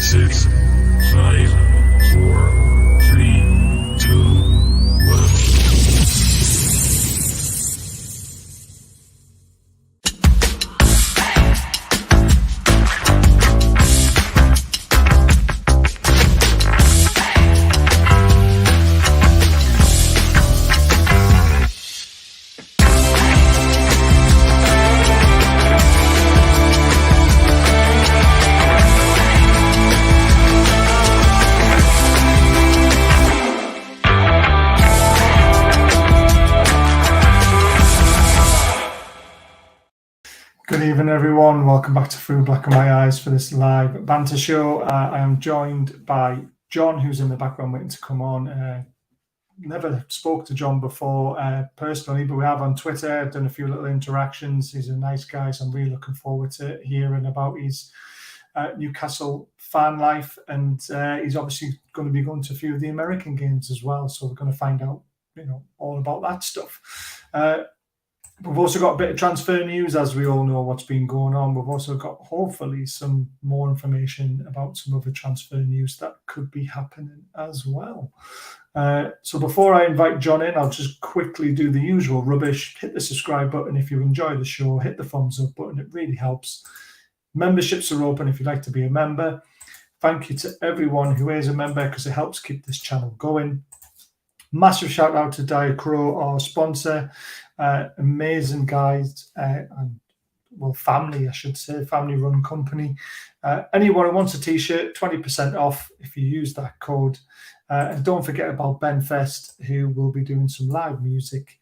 6, 5, 4, 3, 2, 1. Good evening, everyone. Welcome back to Through Black and My Eyes for this live banter show. I am joined by John, who's in the background waiting to come on. Never spoke to John before personally, but we have on Twitter, done a few little interactions. He's a nice guy, so I'm really looking forward to hearing about his Newcastle fan life. And he's obviously going to be going to a few of the American games as well. So we're going to find out, all about that stuff. We've also got a bit of transfer news, as we all know what's been going on. We've also got, hopefully, some more information about some other transfer news that could be happening as well. So before I invite John in, I'll just quickly do the usual rubbish. Hit the subscribe button if you enjoy the show. Hit the thumbs up button. It really helps. Memberships are open if you'd like to be a member. Thank you to everyone who is a member because it helps keep this channel going. Massive shout out to Diacro, our sponsor. Amazing guys and family, I should say, family run company. Anyone who wants a t-shirt, 20% off if you use that code. And don't forget about Benfest, who will be doing some live music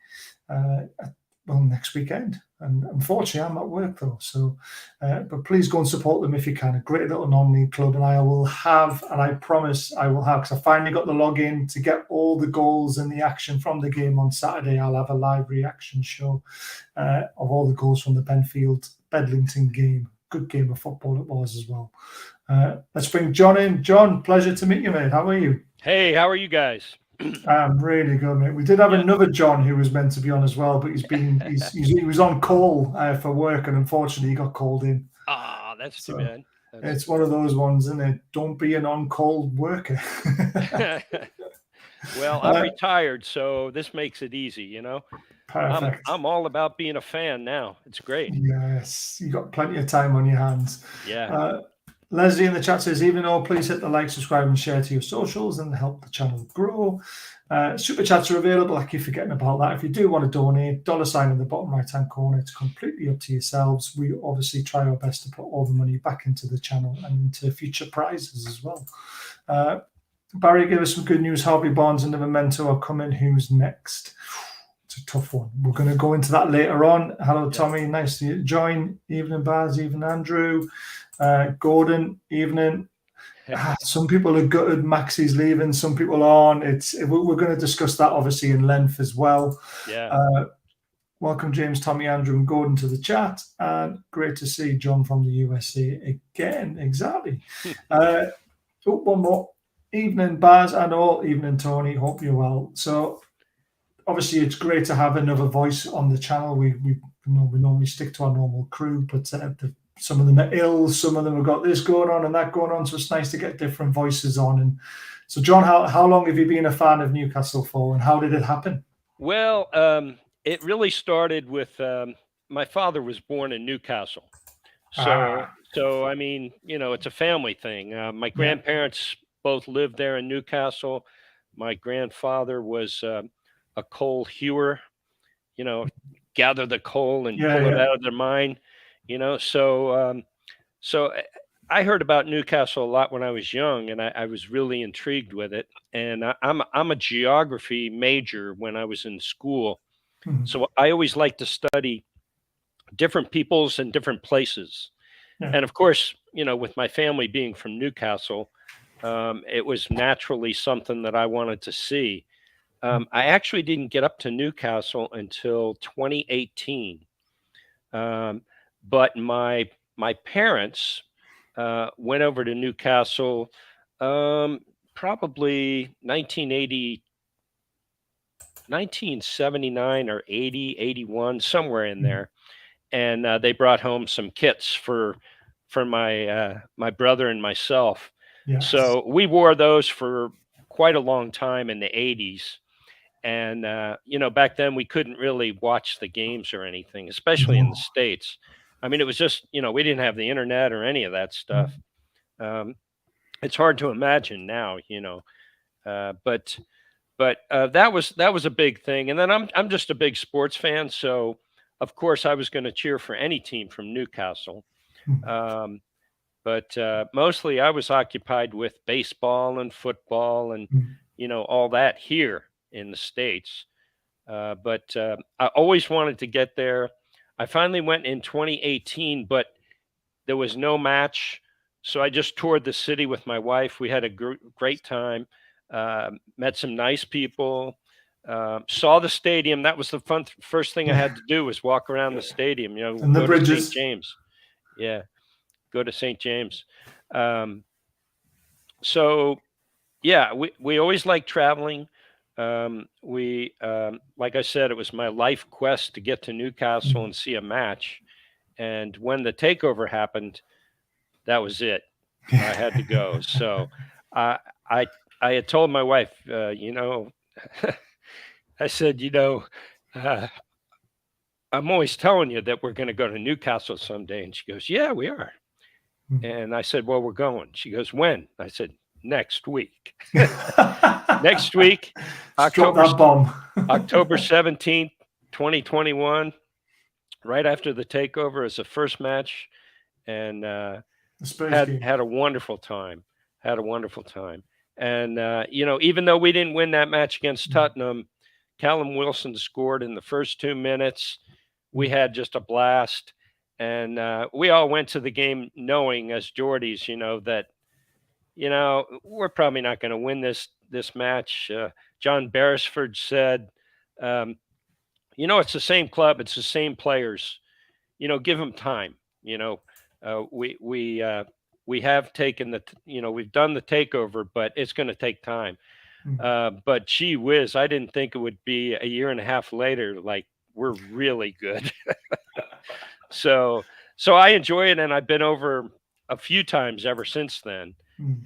next weekend. And unfortunately, I'm at work though. So, but please go and support them if you can. A great little non-league club, and I will have, and I promise I will have, because I finally got the login to get all the goals and the action from the game on Saturday. I'll have a live reaction show of all the goals from the Bedlington game. Good game of football it was as well. Let's bring John in. John, pleasure to meet you, mate. How are you? Hey, how are you guys? I'm really good, mate. We did have another John who was meant to be on as well, but he was on call for work, and unfortunately he got called in. That's too bad. It's one of those ones, isn't it? Don't be an on-call worker. Well, I'm retired, so this makes it easy, Perfect. I'm all about being a fan now. It's great. Yes, you got plenty of time on your hands. Yeah. Leslie in the chat says, evening all, please hit the like, subscribe and share to your socials and help the channel grow. Super chats are available. I keep forgetting about that. If you do want to donate, $ in the bottom right hand corner. It's completely up to yourselves. We obviously try our best to put all the money back into the channel and into future prizes as well. Barry gave us some good news. Harvey Barnes and the Memento are coming. Who's next? It's a tough one. We're going to go into that later on. Hello, Tommy. Nice to join. Evening, Baz. Evening, Andrew. Gordon, evening. Some people are gutted Maxi's leaving, some people aren't. We're going to discuss that obviously in length as well. Welcome James, Tommy, Andrew and Gordon to the chat, and great to see John from the USA again. Exactly. One more. Evening Baz and all. Evening Tony, hope you're well. So obviously it's great to have another voice on the channel. We normally stick to our normal crew, but some of them are ill, some of them have got this going on and that going on, so it's nice to get different voices on. And so, John, how long have you been a fan of Newcastle for, and how did it happen? Well, it really started with my father was born in Newcastle, so I mean, it's a family thing. My grandparents both lived there in Newcastle. My grandfather was a coal hewer, gather the coal and pull it out of their mine. So I heard about Newcastle a lot when I was young, and I was really intrigued with it. And I'm a geography major when I was in school, so I always like to study different peoples and different places. And of course, with my family being from Newcastle, it was naturally something that I wanted to see. I actually didn't get up to Newcastle until 2018. But my parents went over to Newcastle probably 1979 or 80, 81, somewhere in there. And they brought home some kits for my brother and myself. Yes. So we wore those for quite a long time in the 80s. And, back then we couldn't really watch the games or anything, especially in the No. States. I mean, it was just, we didn't have the internet or any of that stuff. Um, it's hard to imagine now, but that was a big thing. And then I'm just a big sports fan, so of course I was going to cheer for any team from Newcastle. Um, but mostly I was occupied with baseball and football and all that here in the States. But I always wanted to get there. I finally went in 2018, but there was no match, so I just toured the city with my wife. We had a great time. Met some nice people. Saw the stadium. That was the first thing I had to do was walk around the stadium. And the go to St. bridges. James. Yeah, go to St. James. So yeah, we always like traveling. Like I said, it was my life quest to get to Newcastle and see a match. And when the takeover happened, that was it. I had to go. So I I I had told my wife, I said, uh, I'm always telling you that we're going to go to Newcastle someday. And she goes, yeah, we are. And I said, well, we're going. She goes, when? I said, next week. Next week, October 17th, 2021, right after the takeover is the first match. And had a wonderful time. Had a wonderful time. And, even though we didn't win that match against Tottenham, Callum Wilson scored in the first 2 minutes. We had just a blast. And we all went to the game knowing as Geordies, that, we're probably not going to win this match. John Beresford said, it's the same club. It's the same players. Give them time. We have taken we've done the takeover, but it's going to take time. But gee whiz, I didn't think it would be a year and a half later. Like, we're really good. So I enjoy it, and I've been over a few times ever since then.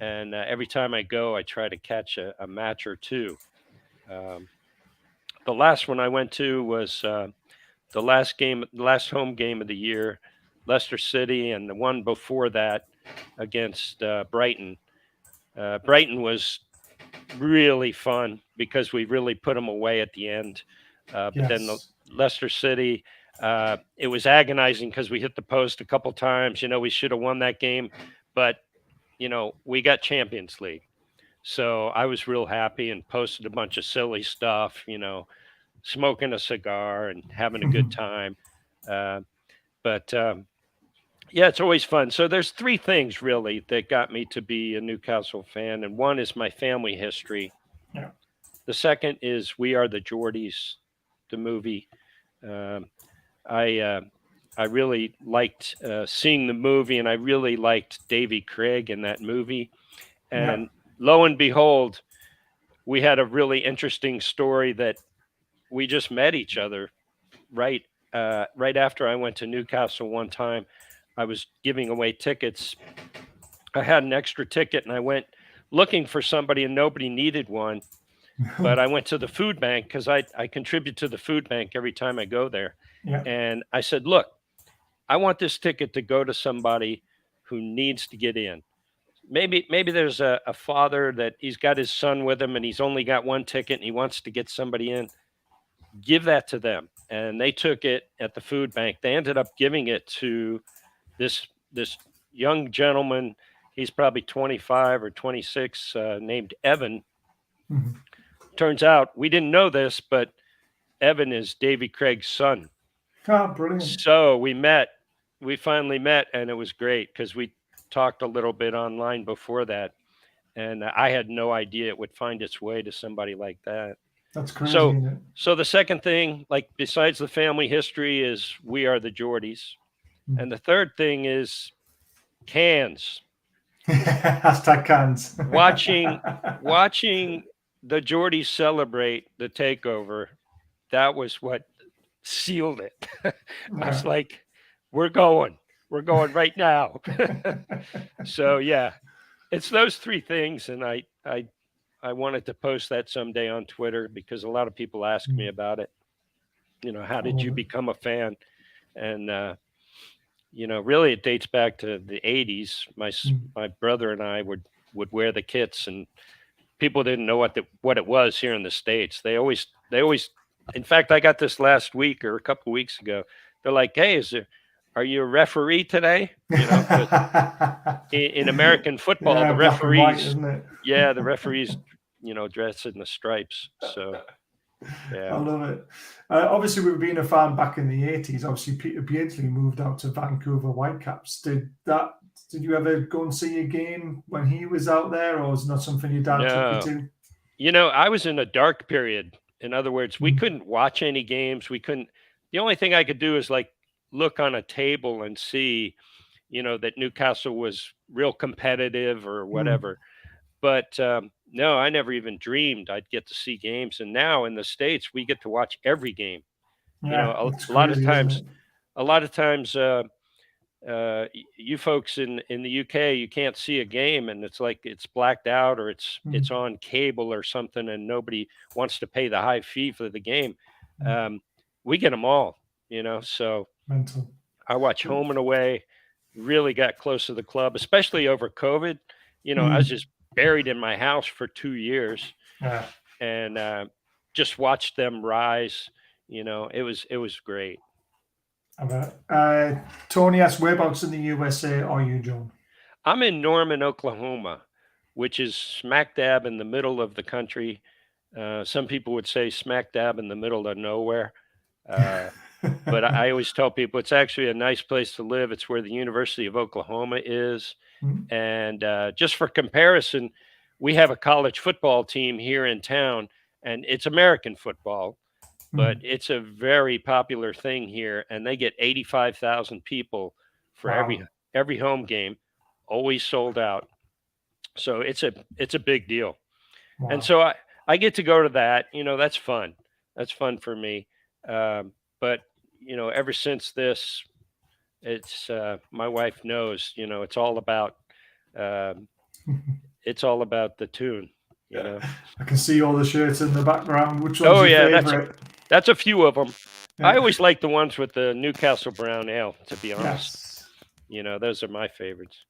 And every time I go, I try to catch a match or two. The last one I went to was the last home game of the year, Leicester City, and the one before that against Brighton. Brighton was really fun because we really put them away at the end. But then the Leicester City, it was agonizing because we hit the post a couple times. We should have won that game, but we got Champions League. So I was real happy and posted a bunch of silly stuff, smoking a cigar and having a good time. But yeah, it's always fun. So there's three things really that got me to be a Newcastle fan. And one is my family history. Yeah. The second is We Are the Geordies, the movie. I really liked seeing the movie, and I really liked Davy Craig in that movie. And lo and behold, we had a really interesting story that we just met each other right after I went to Newcastle one time. I was giving away tickets. I had an extra ticket, and I went looking for somebody, and nobody needed one. But I went to the food bank because I contribute to the food bank every time I go there. Yeah. And I said, look, I want this ticket to go to somebody who needs to get in. Maybe there's a father that he's got his son with him and he's only got one ticket and he wants to get somebody in. Give that to them. And they took it at the food bank. They ended up giving it to this young gentleman. He's probably 25 or 26, named Evan. Turns out we didn't know this, but Evan is Davy Craig's son. Oh, brilliant. So we finally met, and it was great because we talked a little bit online before that. And I had no idea it would find its way to somebody like that. That's crazy, isn't it? So the second thing, like besides the family history, is We Are the Geordies. And the third thing is cans. Hashtag cans. Watching the Geordies celebrate the takeover, that was what sealed it. I was like, we're going right now. So yeah, it's those three things, and I wanted to post that someday on Twitter because a lot of people ask me about it. How did you become a fan? And really, it dates back to the '80s. My brother and I would wear the kits, and people didn't know what it was here in the States. They always. In fact, I got this last week or a couple of weeks ago. They're like, "Hey, are you a referee today?" 'Cause in American football, the black and white, referees, isn't it? the referees, dress in the stripes. So, I yeah. love it. Obviously, we've been a fan back in the 80s. Obviously, Peter Beardsley moved out to Vancouver Whitecaps. Did you ever go and see a game when he was out there, or was it not something your dad took you to? I was in a dark period. In other words, we couldn't watch any games. We couldn't. The only thing I could do is like look on a table and see, that Newcastle was real competitive or whatever. But no, I never even dreamed I'd get to see games. And now in the States, we get to watch every game. Yeah, A lot of times, you folks in the UK, you can't see a game, and it's like it's blacked out or it's on cable or something, and nobody wants to pay the high fee for the game. We get them all, So Mental. I watch home and away. Really got close to the club, especially over COVID. I was just buried in my house for 2 years, and just watched them rise. It was great. Tony asks, whereabouts in the USA are you, John? I'm in Norman, Oklahoma, which is smack dab in the middle of the country. Some people would say smack dab in the middle of nowhere. But I always tell people it's actually a nice place to live. It's where the University of Oklahoma is. And just for comparison, we have a college football team here in town, and it's American football, but it's a very popular thing here, and they get 85,000 people for every home game, always sold out. So it's a big deal. And so I get to go to that. That's fun. That's fun for me. But ever since this, it's my wife knows. It's all about the tune. I can see all the shirts in the background. Which one's your favorite? That's a few of them. I always like the ones with the Newcastle brown ale, to be honest. Those are my favorites.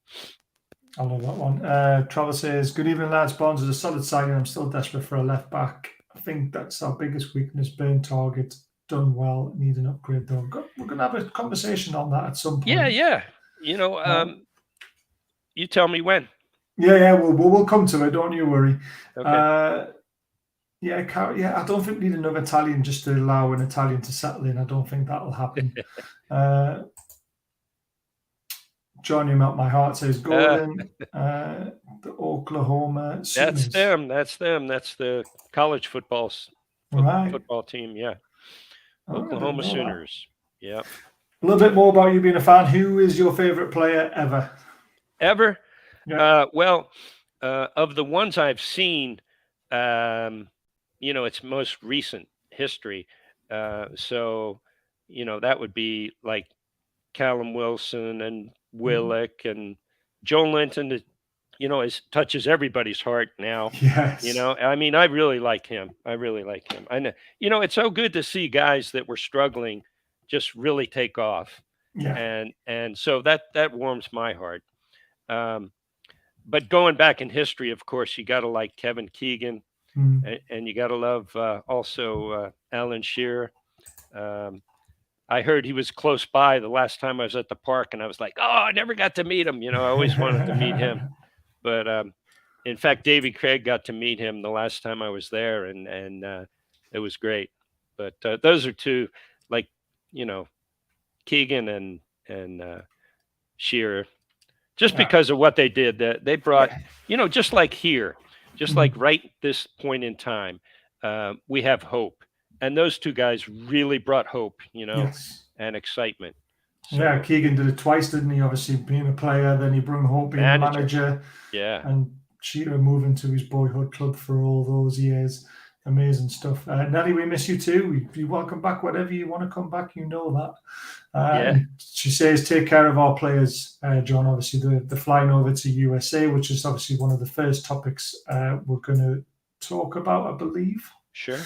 I love that one. Travis says, good evening, lads. Barnes is a solid signing. I'm still desperate for a left back. I think that's our biggest weakness. Burn target. Done well. Need an upgrade, though. We're going to have a conversation on that at some point. Yeah. You tell me when. Yeah. We'll come to it. Don't you worry. Okay. I don't think we need another Italian just to allow an Italian to settle in. I don't think that'll happen. Johnny Melt My Heart says Gordon, the Oklahoma Sooners. That's them. That's the college football team. Yeah. Oklahoma Sooners. Yeah. A little bit more about you being a fan. Who is your favorite player ever? Ever? Yeah. Of the ones I've seen, it's most recent history. So that would be like Callum Wilson and Willick and Joe Linton. Touches everybody's heart now. Yes. I really like him. I know. It's so good to see guys that were struggling just really take off. Yeah. And so that warms my heart. But going back in history, of course, you got to like Kevin Keegan, and you got to love also Alan Shearer. I heard he was close by the last time I was at the park, and I was like, oh, I never got to meet him. I always wanted to meet him. But in fact, Davy Craig got to meet him the last time I was there, and it was great. But those are two, like, Keegan and Shearer. Just because of what they did, that they brought, just like here, just like right this point in time, we have hope. And those two guys really brought hope, and excitement. So, yeah, Keegan did it twice, didn't he? Obviously, being a player, then he brought hope being a manager. Yeah. And Shearer moving to his boyhood club for all those years. Amazing stuff. Nelly, we miss you too. You welcome back whenever you want to come back. You know that. Yeah. And she says, take care of our players, John. Obviously, the flying over to USA, which is obviously one of the first topics we're going to talk about, I believe. Sure.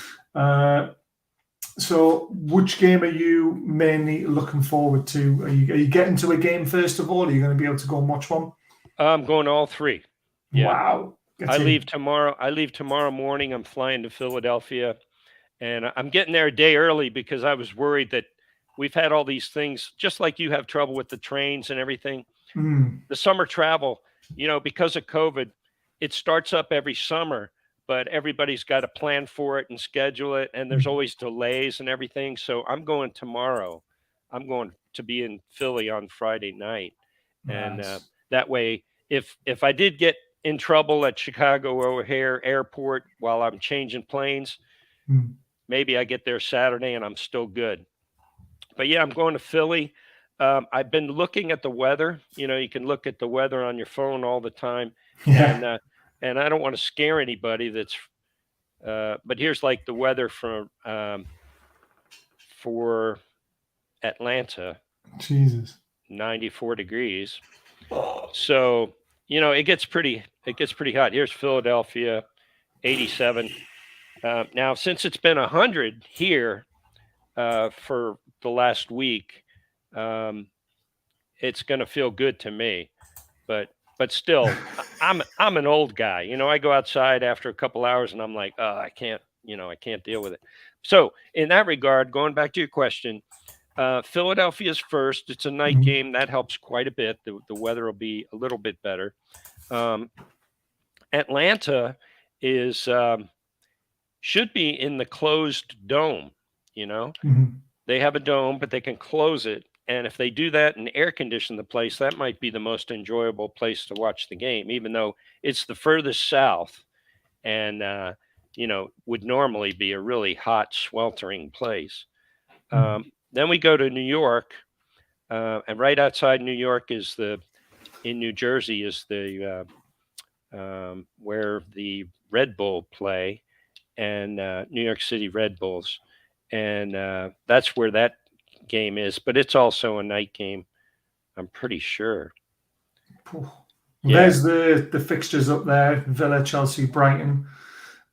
So, which game are you mainly looking forward to? Are you getting to a game first of all? Are you going to be able to go and watch one? I'm going to all three. Yeah. Wow. I leave tomorrow morning. I'm flying to Philadelphia, and I'm getting there a day early because I was worried that we've had all these things, just like you have trouble with the trains and everything. The summer travel, because of COVID, it starts up every summer, but everybody's got to plan for it and schedule it, and there's always delays and everything. So I'm going tomorrow. I'm going to be in Philly on Friday night, and Nice. that way, if I did get in trouble at Chicago O'Hare Airport while I'm changing planes, maybe I get there Saturday and I'm still good. But yeah, I'm going to Philly. I've been looking at the weather. You can look at the weather on your phone all the time, Yeah. and I don't want to scare anybody. But here's like the weather for Atlanta, Jesus. 94 degrees. So it gets pretty hot. Here's Philadelphia, 87. Now, since it's been 100 here for the last week, it's going to feel good to me. But still, I'm an old guy. I go outside after a couple hours and I'm like, oh, I can't deal with it. So in that regard, going back to your question, Philadelphia's first. It's a night game. That helps quite a bit. The weather will be a little bit better. Atlanta is should be in the closed dome. They have a dome, but they can close it. And if they do that and air condition the place, that might be the most enjoyable place to watch the game, even though it's the furthest south and, would normally be a really hot, sweltering place. Then we go to New York, and right outside New York in New Jersey is where the Red Bull play, and New York City Red Bulls. And that's where that game is, but it's also a night game, I'm pretty sure. There's the fixtures up there: Villa, Chelsea, Brighton.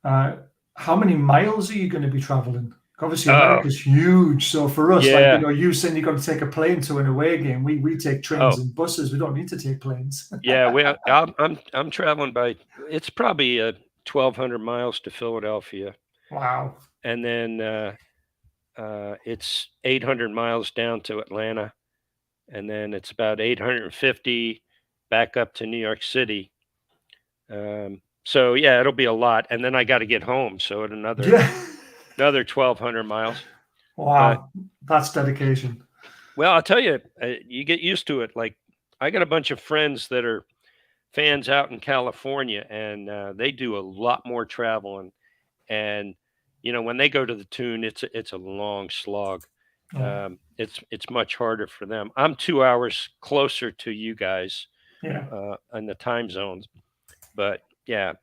How many miles are you going to be traveling? Obviously, America's huge, so for us, you saying you got to take a plane to an away game. We take trains and buses. We don't need to take planes. Yeah, I'm traveling by. It's probably 1,200 miles to Philadelphia. Wow. And then it's 800 miles down to Atlanta, and then it's about 850 back up to New York City. So yeah, it'll be a lot, and then I got to get home, so another 1,200 miles. Wow, that's dedication. Well, I'll tell you, you get used to it. Like, I got a bunch of friends that are fans out in California, and they do a lot more traveling. And when they go to the Toon, it's a long slog. It's much harder for them. I'm 2 hours closer to you guys, in the time zones, but yeah,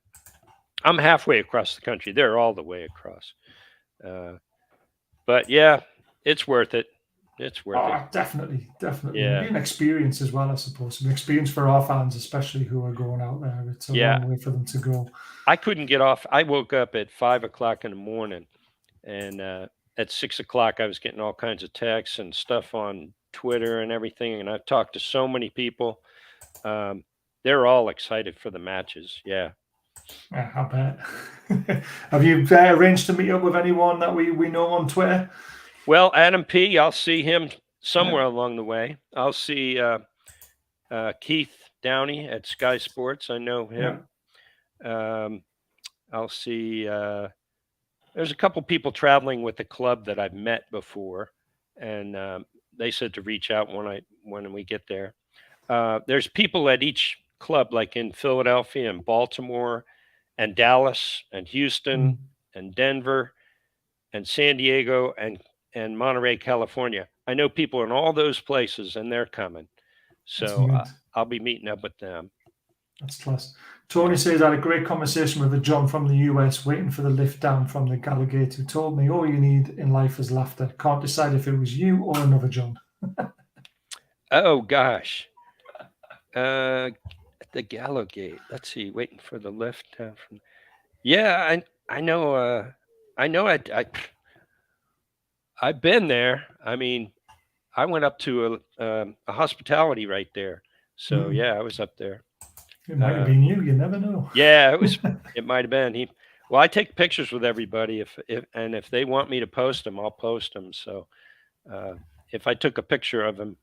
I'm halfway across the country. They're all the way across. But yeah, it's worth it. It's worth it. Definitely. Yeah. It'll be an experience as well, I suppose. An experience for our fans, especially who are going out there. It's a long way for them to go. I couldn't get off. I woke up at 5 o'clock in the morning, and at 6 o'clock, I was getting all kinds of texts and stuff on Twitter and everything. And I've talked to so many people. They're all excited for the matches. Yeah. I bet. Have you arranged to meet up with anyone that we know on Twitter? Well, Adam P., I'll see him somewhere along the way. I'll see Keith Downey at Sky Sports. I know him. I'll see. There's a couple people traveling with the club that I've met before, and they said to reach out when we get there. There's people at each club, like in Philadelphia and Baltimore and Dallas and Houston and Denver and San Diego and Monterey, California. I know people in all those places, and they're coming. So I'll be meeting up with them. That's class. Tony says, I had a great conversation with a John from the US waiting for the lift down from the Gallagate who told me all you need in life is laughter. Can't decide if it was you or another John. Oh gosh. The Gallowgate. Let's see. Waiting for the lift down from. Yeah, I know. I've been there. I mean, I went up to a hospitality right there. So yeah, I was up there. It might have been you. You never know. Yeah, it was. It might have been. Well, I take pictures with everybody. If they want me to post them, I'll post them. So if I took a picture of him,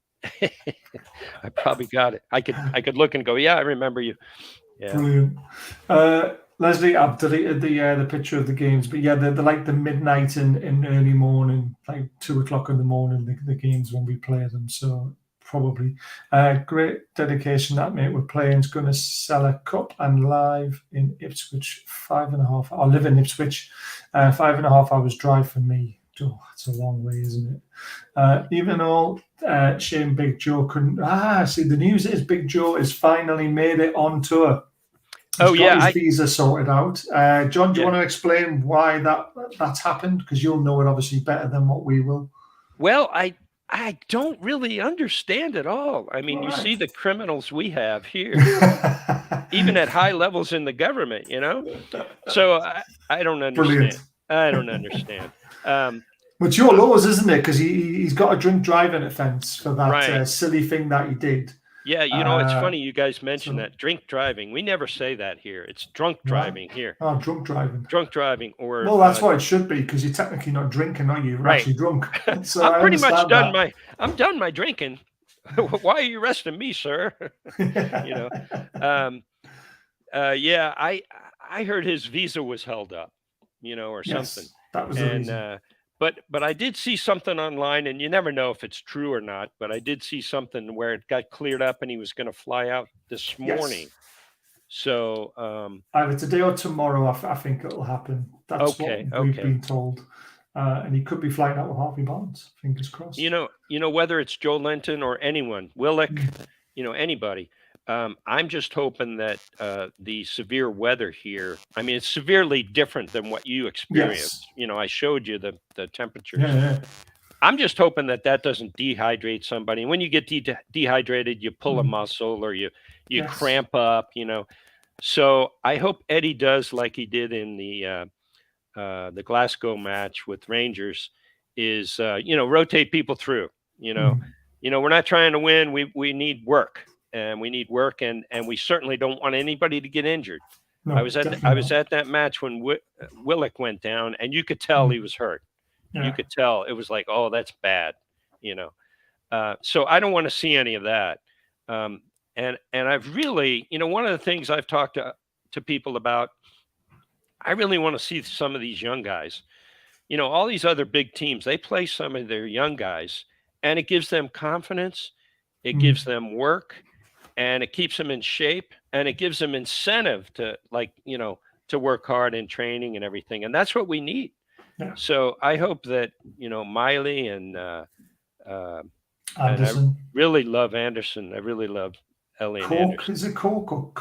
I probably got it. I could look and go, yeah, I remember you. Yeah. Brilliant. Leslie, I've deleted the picture of the games, but yeah, they're like the midnight and early morning, like 2 o'clock in the morning, the games when we play them. So probably great dedication that mate. We're playing. Is going to sell a cup and live in Ipswich, 5.5. I live in Ipswich, 5.5 hours drive for me. Oh, that's a long way, isn't it? Even though shame Big Joe couldn't. See, the news is Big Joe has finally made it on tour. He's got his visa sorted out. John, do you want to explain why that's happened? Because you'll know it obviously better than what we will. Well, I don't really understand it all. I mean, you see the criminals we have here, even at high levels in the government, So I don't understand. Brilliant. I don't understand. But it's your laws, isn't it? Because he's got a drink driving offence for that silly thing that he did. Yeah, it's funny you guys mentioned that. Drink driving. We never say that here. It's drunk driving here. Oh, drunk driving. Drunk driving. Well, that's what it should be, because you're technically not drinking, are you? You're actually drunk. So I'm pretty much done I'm done my drinking. Why are you arresting me, sir? Yeah, I heard his visa was held up, or something. That was the reason. But I did see something online, and you never know if it's true or not, but I did see something where it got cleared up and he was going to fly out this morning. Yes. So either today or tomorrow, I think it'll happen. That's what we've been told. And he could be flying out with Harvey Barnes. Fingers crossed. Whether it's Joe Linton or anyone, Willock, anybody. I'm just hoping that the severe weather here, I mean, it's severely different than what you experienced. Yes. I showed you the temperatures. Yeah. I'm just hoping that doesn't dehydrate somebody. And when you get dehydrated, you pull a muscle or you cramp up, So I hope Eddie does like he did in the Glasgow match with Rangers is, rotate people through, we're not trying to win. We need work. And we need work, and we certainly don't want anybody to get injured. No, I was at that match when Willock went down, and you could tell he was hurt. Yeah. You could tell it was like, oh, that's bad, So I don't want to see any of that. And I've really, one of the things I've talked to people about, I really want to see some of these young guys. All these other big teams, they play some of their young guys, and it gives them confidence. It gives them work. And it keeps them in shape, and it gives them incentive to to work hard in training and everything. And that's what we need. Yeah. So I hope that, Miley and Anderson. I really love Anderson. I really love Ellie and Anderson. Is it Cork or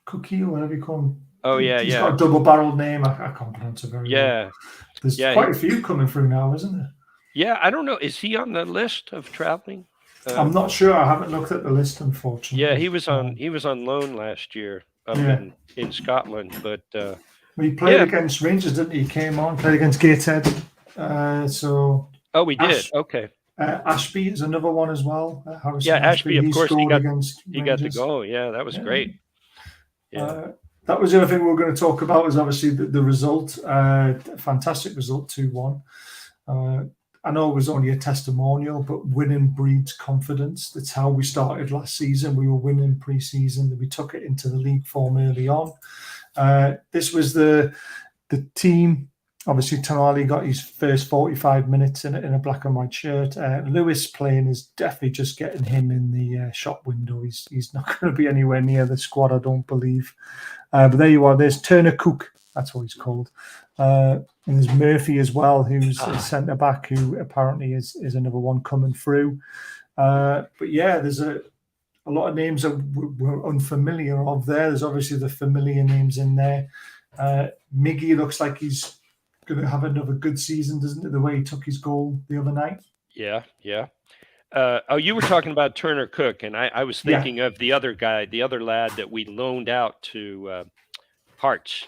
Cookie or whatever you call him? Oh, yeah, He's got a double-barreled name. I can't pronounce it very well. There's quite a few coming through now, isn't there? Yeah, I don't know. Is he on the list of traveling? I'm not sure. I haven't looked at the list, unfortunately. Yeah, he was on loan last year up in Scotland, but he played against Rangers, didn't he? He came on, played against Gateshead. We did. Okay. Ashby is another one as well. Ashby, of course, he got the goal. Yeah, that was great. Yeah. That was the other thing we were going to talk about, was obviously the result. Fantastic result, 2-1. I know it was only a testimonial, but winning breeds confidence. That's how we started last season. We were winning pre-season, then we took it into the league form early on. This was the team. Obviously, Tonali got his first 45 minutes in a black and white shirt. Lewis playing is definitely just getting him in the shop window. He's not going to be anywhere near the squad, I don't believe. But there you are. There's Turner Cook. That's what he's called. And there's Murphy as well, who's a centre-back, who apparently is another one coming through. But yeah, there's a a lot of names that we're unfamiliar of there. There's obviously the familiar names in there. Miggy looks like he's going to have another good season, doesn't it? The way he took his goal the other night. Yeah, yeah. You were talking about Turner Cook, and I was Yeah. thinking of the other guy, the other lad that we loaned out to Hearts.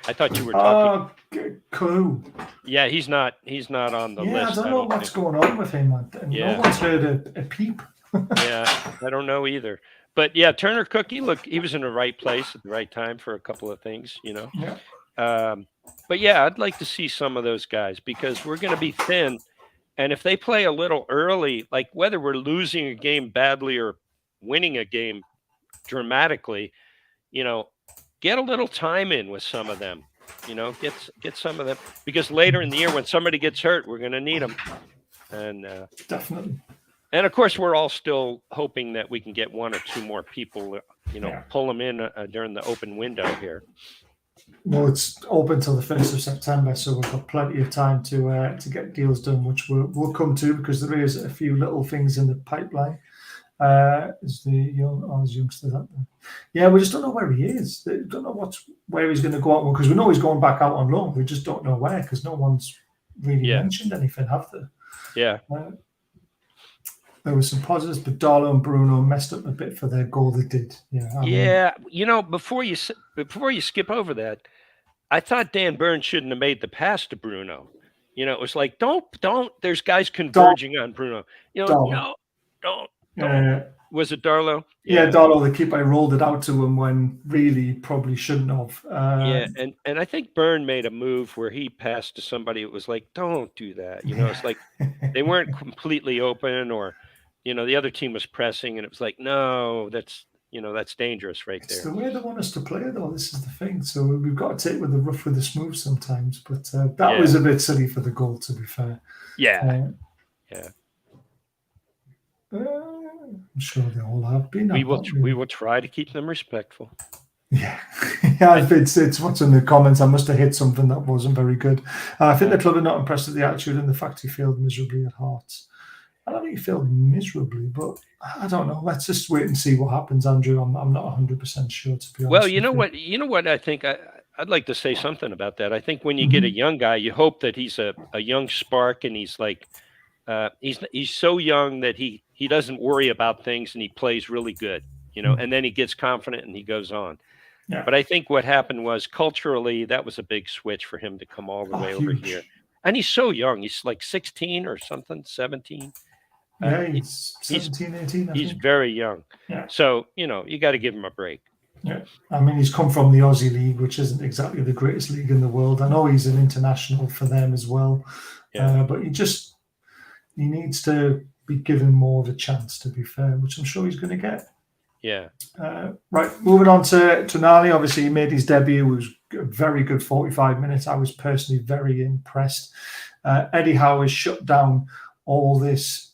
I thought you were talking. Cool. Yeah, he's not on the list. Yeah, I don't know what's going on with him. No one's heard a peep. Yeah, I don't know either. But yeah, Turner Cook, he was in the right place at the right time for a couple of things, you know. Yeah. But yeah, I'd like to see some of those guys because we're going to be thin. And if they play a little early, like whether we're losing a game badly or winning a game dramatically, you know, get a little time in with some of them, you know, get some of them, because later in the year when somebody gets hurt, we're going to need them. And definitely. And of course, we're all still hoping that we can get one or two more people, you know, pull them in during the open window here. Well, it's open till the 1st of September, so we've got plenty of time to get deals done, which we'll come to, because there is a few little things in the pipeline. Is the youngsters out there? Yeah, we just don't know where he is. We don't know where he's going to go out, because we know he's going back out on loan. We just don't know where, because no one's really mentioned anything, have they? Yeah. There were some positives, but Darlow and Bruno messed up a bit for their goal. They did. Yeah. I mean, you know, before you skip over that, I thought Dan Burns shouldn't have made the pass to Bruno. You know, it was like, don't. There's guys converging on Bruno. You know, don't. Was it Darlow? Yeah, Darlow, the keeper, rolled it out to him when really probably shouldn't have. And I think Byrne made a move where he passed to somebody. It was like, don't do that. You know, it's like they weren't completely open, or, you know, the other team was pressing, and it was like, no, that's dangerous right there. It's the way they want us to play, though. This is the thing. So we've got to take with the rough with the smooth sometimes. But that was a bit silly for the goal, to be fair. Yeah. I'm sure they all have been. We will try to keep them respectful. Yeah, it's what's in the comments. I must have hit something that wasn't very good. I think the club are not impressed with the attitude and the fact he failed miserably at Hearts. I don't think he failed miserably, but I don't know. Let's just wait and see what happens, Andrew. I'm not 100% sure, to be honest. Well, you know what? I think I'd like to say something about that. I think when you get a young guy, you hope that he's a young spark, and he's like he's so young that he doesn't worry about things, and he plays really good, you know, and then he gets confident and he goes on. Yeah. But I think what happened was culturally that was a big switch for him to come all the way over here. And he's so young. He's like 16 or something, 17. Yeah, he's 17, 18. He's very young. Yeah. So, you know, you got to give him a break. Yeah. I mean, he's come from the Aussie League, which isn't exactly the greatest league in the world. I know he's an international for them as well. Yeah. But he needs to be given more of a chance, to be fair, which I'm sure he's going to get. Yeah. Right, moving on to Tonali. Obviously, he made his debut. It was a very good 45 minutes. I was personally very impressed. Eddie Howe has shut down all this.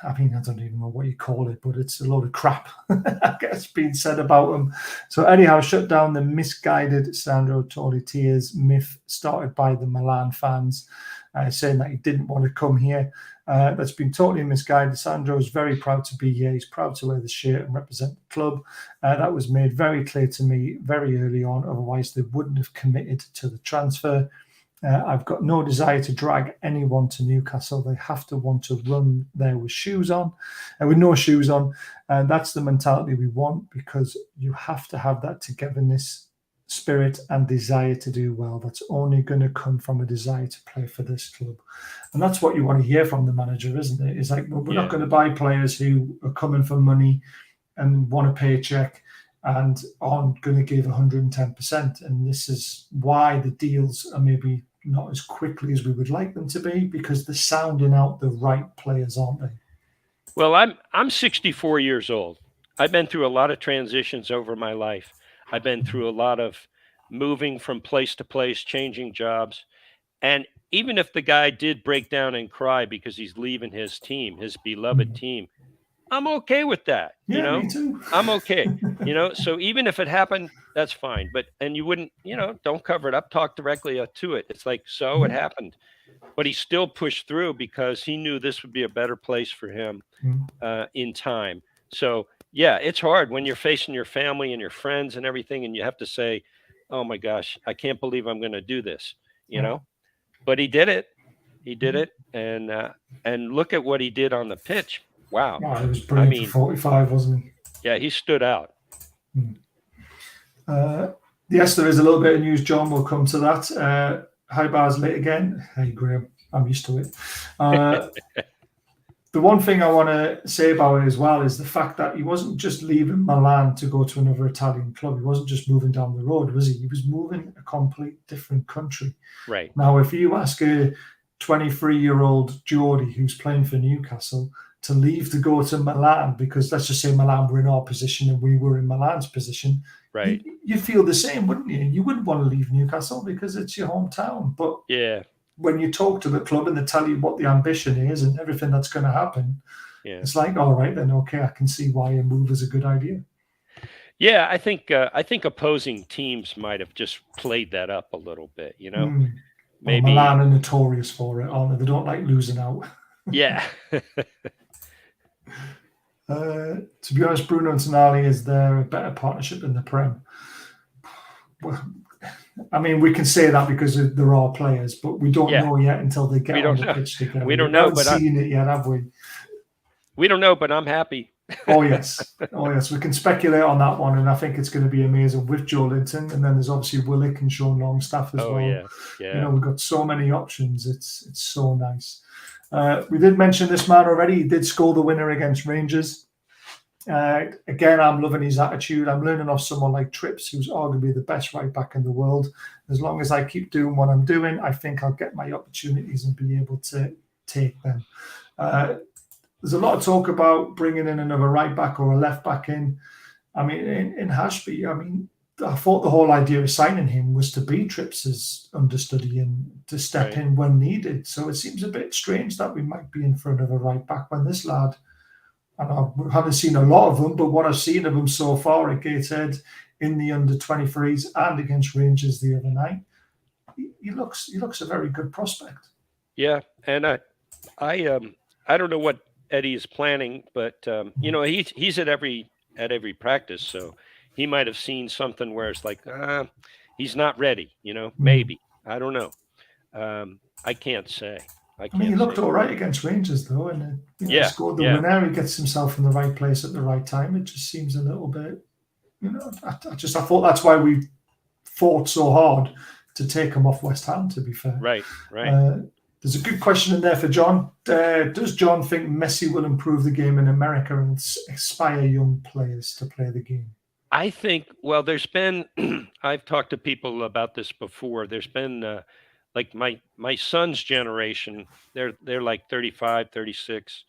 I mean, I don't even know what you call it, but it's a load of crap, I guess, being said about him. So Eddie Howe shut down the misguided Sandro Tonali myth started by the Milan fans, saying that he didn't want to come here. That's been totally misguided. Sandro is very proud to be here. He's proud to wear the shirt and represent the club. That was made very clear to me very early on. Otherwise, they wouldn't have committed to the transfer. I've got no desire to drag anyone to Newcastle. They have to want to run there with shoes on, and with no shoes on. And that's the mentality we want, because you have to have that togetherness, spirit and desire to do well. That's only going to come from a desire to play for this club. And that's what you want to hear from the manager, isn't it? It's like, well, we're not going to buy players who are coming for money and want a paycheck and aren't going to give 110%. And this is why the deals are maybe not as quickly as we would like them to be, because they're sounding out the right players, aren't they? Well, I'm 64 years old. I've been through a lot of transitions over my life. I've been through a lot of moving from place to place, changing jobs. And even if the guy did break down and cry because he's leaving his team, his beloved team, I'm okay with that. Yeah, you know, me too. I'm okay. You know, so even if it happened, that's fine. And you wouldn't, you know, don't cover it up, talk directly to it. It's like, so it happened. But he still pushed through because he knew this would be a better place for him in time. So yeah, it's hard when you're facing your family and your friends and everything, and you have to say, "Oh my gosh, I can't believe I'm going to do this," you Yeah. know. But he did it. He did it, and look at what he did on the pitch. Wow. Oh, he was I brilliant for mean, 45, wasn't he? yeah, he stood out. Uh, yes, there is a little bit of news, John. We'll come to that. High bars late again. Hey, Graham, I'm used to it. The one thing I want to say about it as well is the fact that he wasn't just leaving Milan to go to another Italian club. He wasn't just moving down the road, was he? He was moving a complete different country. Right. Now, if you ask a 23-year-old Geordie who's playing for Newcastle to leave to go to Milan, because let's just say Milan were in our position and we were in Milan's position, Right. you feel the same, wouldn't you? You wouldn't want to leave Newcastle because it's your hometown. But Yeah. when you talk to the club and they tell you what the ambition is and everything that's going to happen, Yeah. it's like, all right, then, okay, I can see why a move is a good idea. Yeah, I think opposing teams might have just played that up a little bit, you know. Well, Maybe. Milan are notorious for it, aren't they? They don't like losing out. Yeah. To be honest, Bruno and Tonali is there a better partnership in the Prem? Well, I mean, we can say that because there are players, but we don't know yet until they get on the pitch together. We don't know, but seen it yet, have we? We don't know, but I'm happy. Oh yes, we can speculate on that one, and I think it's going to be amazing with Joe Linton, and then there's obviously Willick and Sean Longstaff as well. Yeah. You know, we've got so many options. It's so nice. We did mention this man already. He did score the winner against Rangers. Again, I'm loving his attitude. I'm learning off someone like Trips, who's arguably the best right back in the world. As long as I keep doing what I'm doing, I think I'll get my opportunities and be able to take them. There's a lot of talk about bringing in another right back or a left back in. I mean, in Hashby, I mean, I thought the whole idea of signing him was to be Trips' understudy and to step in when needed. So it seems a bit strange that we might be in for another right back when this lad, and I haven't seen a lot of them, but what I've seen of him so far at Gateshead in the under-23s and against Rangers the other night, he looks a very good prospect. Yeah, and I don't know what Eddie is planning, but you know, he's at every practice, so he might have seen something where it's like he's not ready. You know, maybe I don't know. I can't say. I mean, he looked all right against Rangers though, and he scored the winner. He gets himself in the right place at the right time. It just seems a little bit, you know. I thought that's why we fought so hard to take him off West Ham. To be fair, right. There's a good question in there for John. Does John think Messi will improve the game in America and inspire young players to play the game? I think, well, there's been, I've talked to people about this before. There's been, like my son's generation, they're like 35, 36.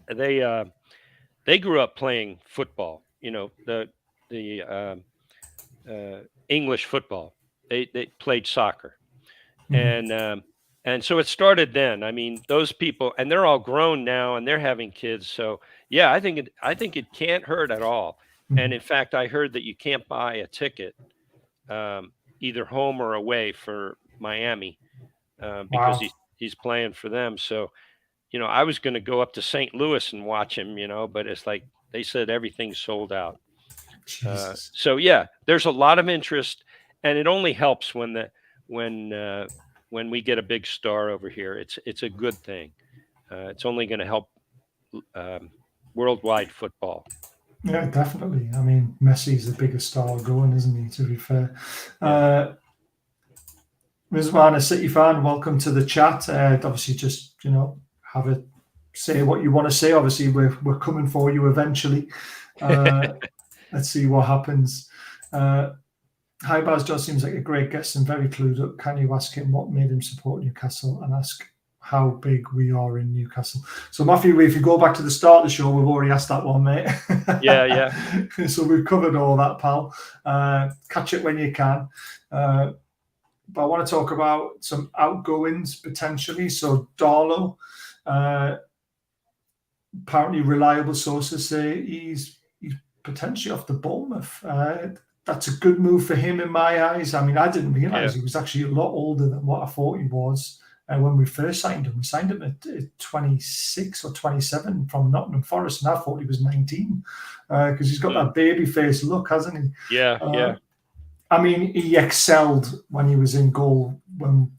They grew up playing football, you know, the English football. They played soccer. And so it started then. I mean, those people, and they're all grown now, and they're having kids. So yeah, I think it can't hurt at all. And in fact, I heard that you can't buy a ticket, either home or away for Miami, because he's playing for them. So, you know, I was going to go up to St. Louis and watch him, you know, but it's like they said everything's sold out. So yeah, there's a lot of interest, and it only helps when we get a big star over here. It's a good thing. It's only going to help worldwide football. Yeah, definitely. I mean, Messi's the biggest star going, isn't he, to be fair? Rizwan, a City fan, welcome to the chat. Obviously, just, you know, say what you want to say. Obviously, we're coming for you eventually. Let's see what happens. Hi, Baz. John seems like a great guest and very clued up. Can you ask him what made him support Newcastle and ask how big we are in Newcastle? So, Matthew, if you go back to the start of the show, we've already asked that one, mate. Yeah. So we've covered all that, pal. Catch it when you can. But I want to talk about some outgoings potentially. So Darlow, apparently reliable sources say he's potentially off to Bournemouth. That's a good move for him in my eyes. I mean, I didn't realise he was actually a lot older than what I thought he was. when we first signed him. We signed him at 26 or 27 from Nottingham Forest, and I thought he was 19 because he's got that baby face look, hasn't he? Yeah. I mean, he excelled when he was in goal when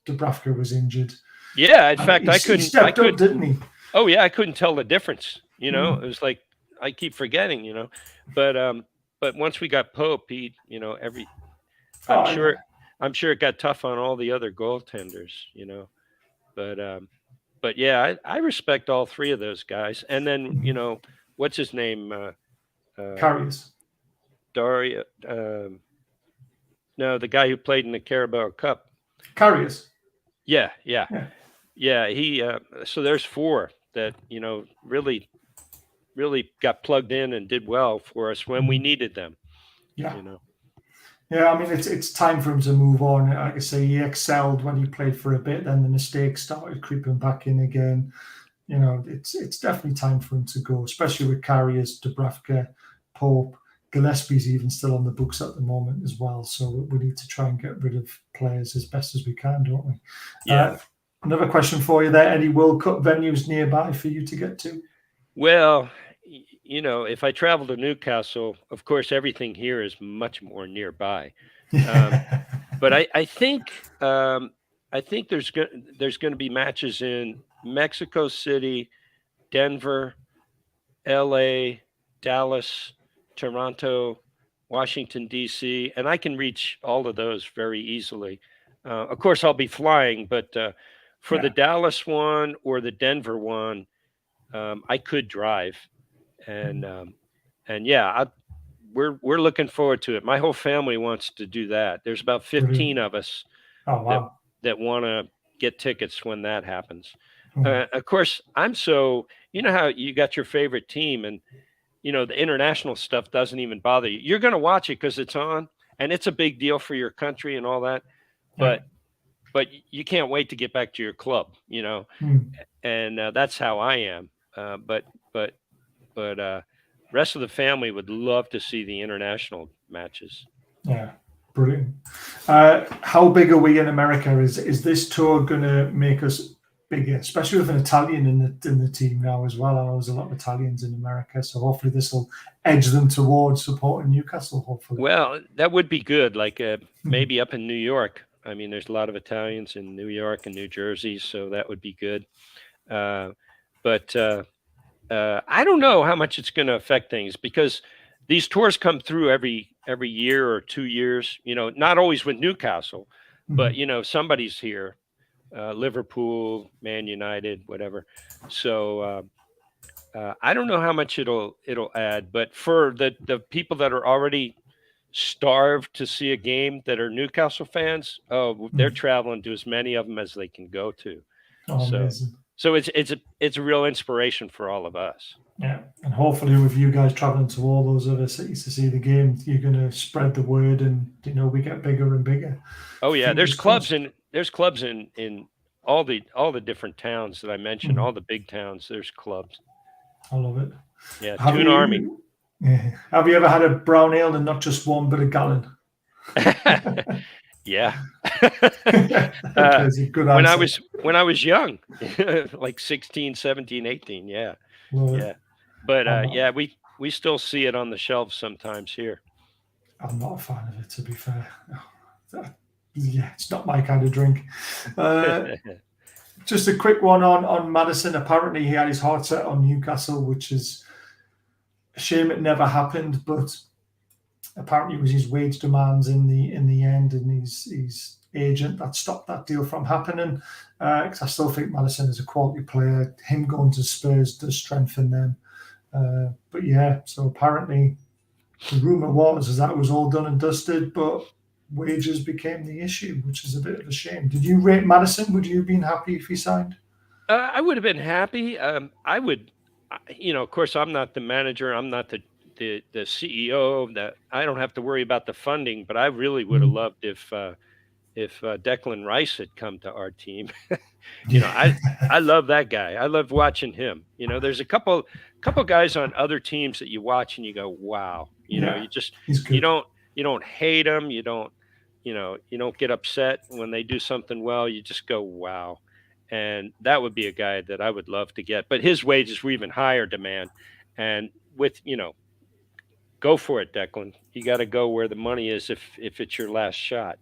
Dubravka was injured. Yeah, in fact, he stepped up, didn't he? Oh yeah, I couldn't tell the difference. It was like I keep forgetting. But once we got Pope, he, I'm sure it got tough on all the other goaltenders. But yeah, I respect all three of those guys. And then what's his name? Karius. Daria. No, the guy who played in the Carabao Cup. Karius. Yeah. He. So there's four that really got plugged in and did well for us when we needed them. Yeah. Yeah, I mean, it's time for him to move on. Like I say, he excelled when he played for a bit. Then the mistakes started creeping back in again. It's definitely time for him to go, especially with Karius, Dubravka, Pope. Gillespie's even still on the books at the moment as well. So we need to try and get rid of players as best as we can, don't we? Yeah. Another question for you there. Any World Cup venues nearby for you to get to? Well, if I travel to Newcastle, of course, everything here is much more nearby. But I think there's going to be matches in Mexico City, Denver, L.A., Dallas, Toronto, Washington, D.C., and I can reach all of those very easily. Of course, I'll be flying, but for the Dallas one or the Denver one, I could drive. And we're looking forward to it. My whole family wants to do that. There's about 15 of us that want to get tickets when that happens. Of course, how you got your favorite team and the international stuff doesn't even bother you. You're going to watch it because it's on and it's a big deal for your country and all that. But you can't wait to get back to your club, and that's how I am. But rest of the family would love to see the international matches. Yeah, brilliant. How big are we in America? Is this tour going to make us bigger, especially with an Italian in the team now as well? I know there's a lot of Italians in America, so hopefully this will edge them towards supporting Newcastle. Hopefully, well, that would be good. Like maybe up in New York. I mean, there's a lot of Italians in New York and New Jersey, so that would be good. But I don't know how much it's going to affect things because these tours come through every year or 2 years. Not always with Newcastle, but somebody's here. Liverpool, Man United, whatever. So I don't know how much it'll add, but for the people that are already starved to see a game that are Newcastle fans, they're traveling to as many of them as they can go to. So it's a real inspiration for all of us. Yeah, and hopefully with you guys traveling to all those other cities to see the game, you're going to spread the word, and we get bigger and bigger. Oh yeah, there's clubs in all the different towns that I mentioned, all the big towns. There's clubs. I love it. Yeah, Toon Army. Yeah. Have you ever had a brown ale and not just one, but a gallon? Yeah. Good answer. When I was young, like 16, 17, 18. Yeah. Yeah. But we still see it on the shelves sometimes here. I'm not a fan of it, to be fair. Yeah, it's not my kind of drink. Just a quick one on Maddison. Apparently he had his heart set on Newcastle, which is a shame it never happened, but apparently it was his wage demands in the end and his agent that stopped that deal from happening. Because I still think Maddison is a quality player. Him going to Spurs does strengthen them. But yeah, so apparently the rumour was that it was all done and dusted, but wages became the issue, which is a bit of a shame. Did you rate Maddison? Would you have been happy if he signed? I would have been happy. I would, of course, I'm not the manager. I'm not the CEO. That I don't have to worry about the funding. But I really would have loved if Declan Rice had come to our team. I love that guy. I love watching him. There's a couple guys on other teams that you watch and you go, wow. You don't hate them. You don't you don't get upset when they do something well. You just go, wow. And that would be a guy that I would love to get. But his wages were even higher demand. And with, go for it, Declan. You got to go where the money is if it's your last shot.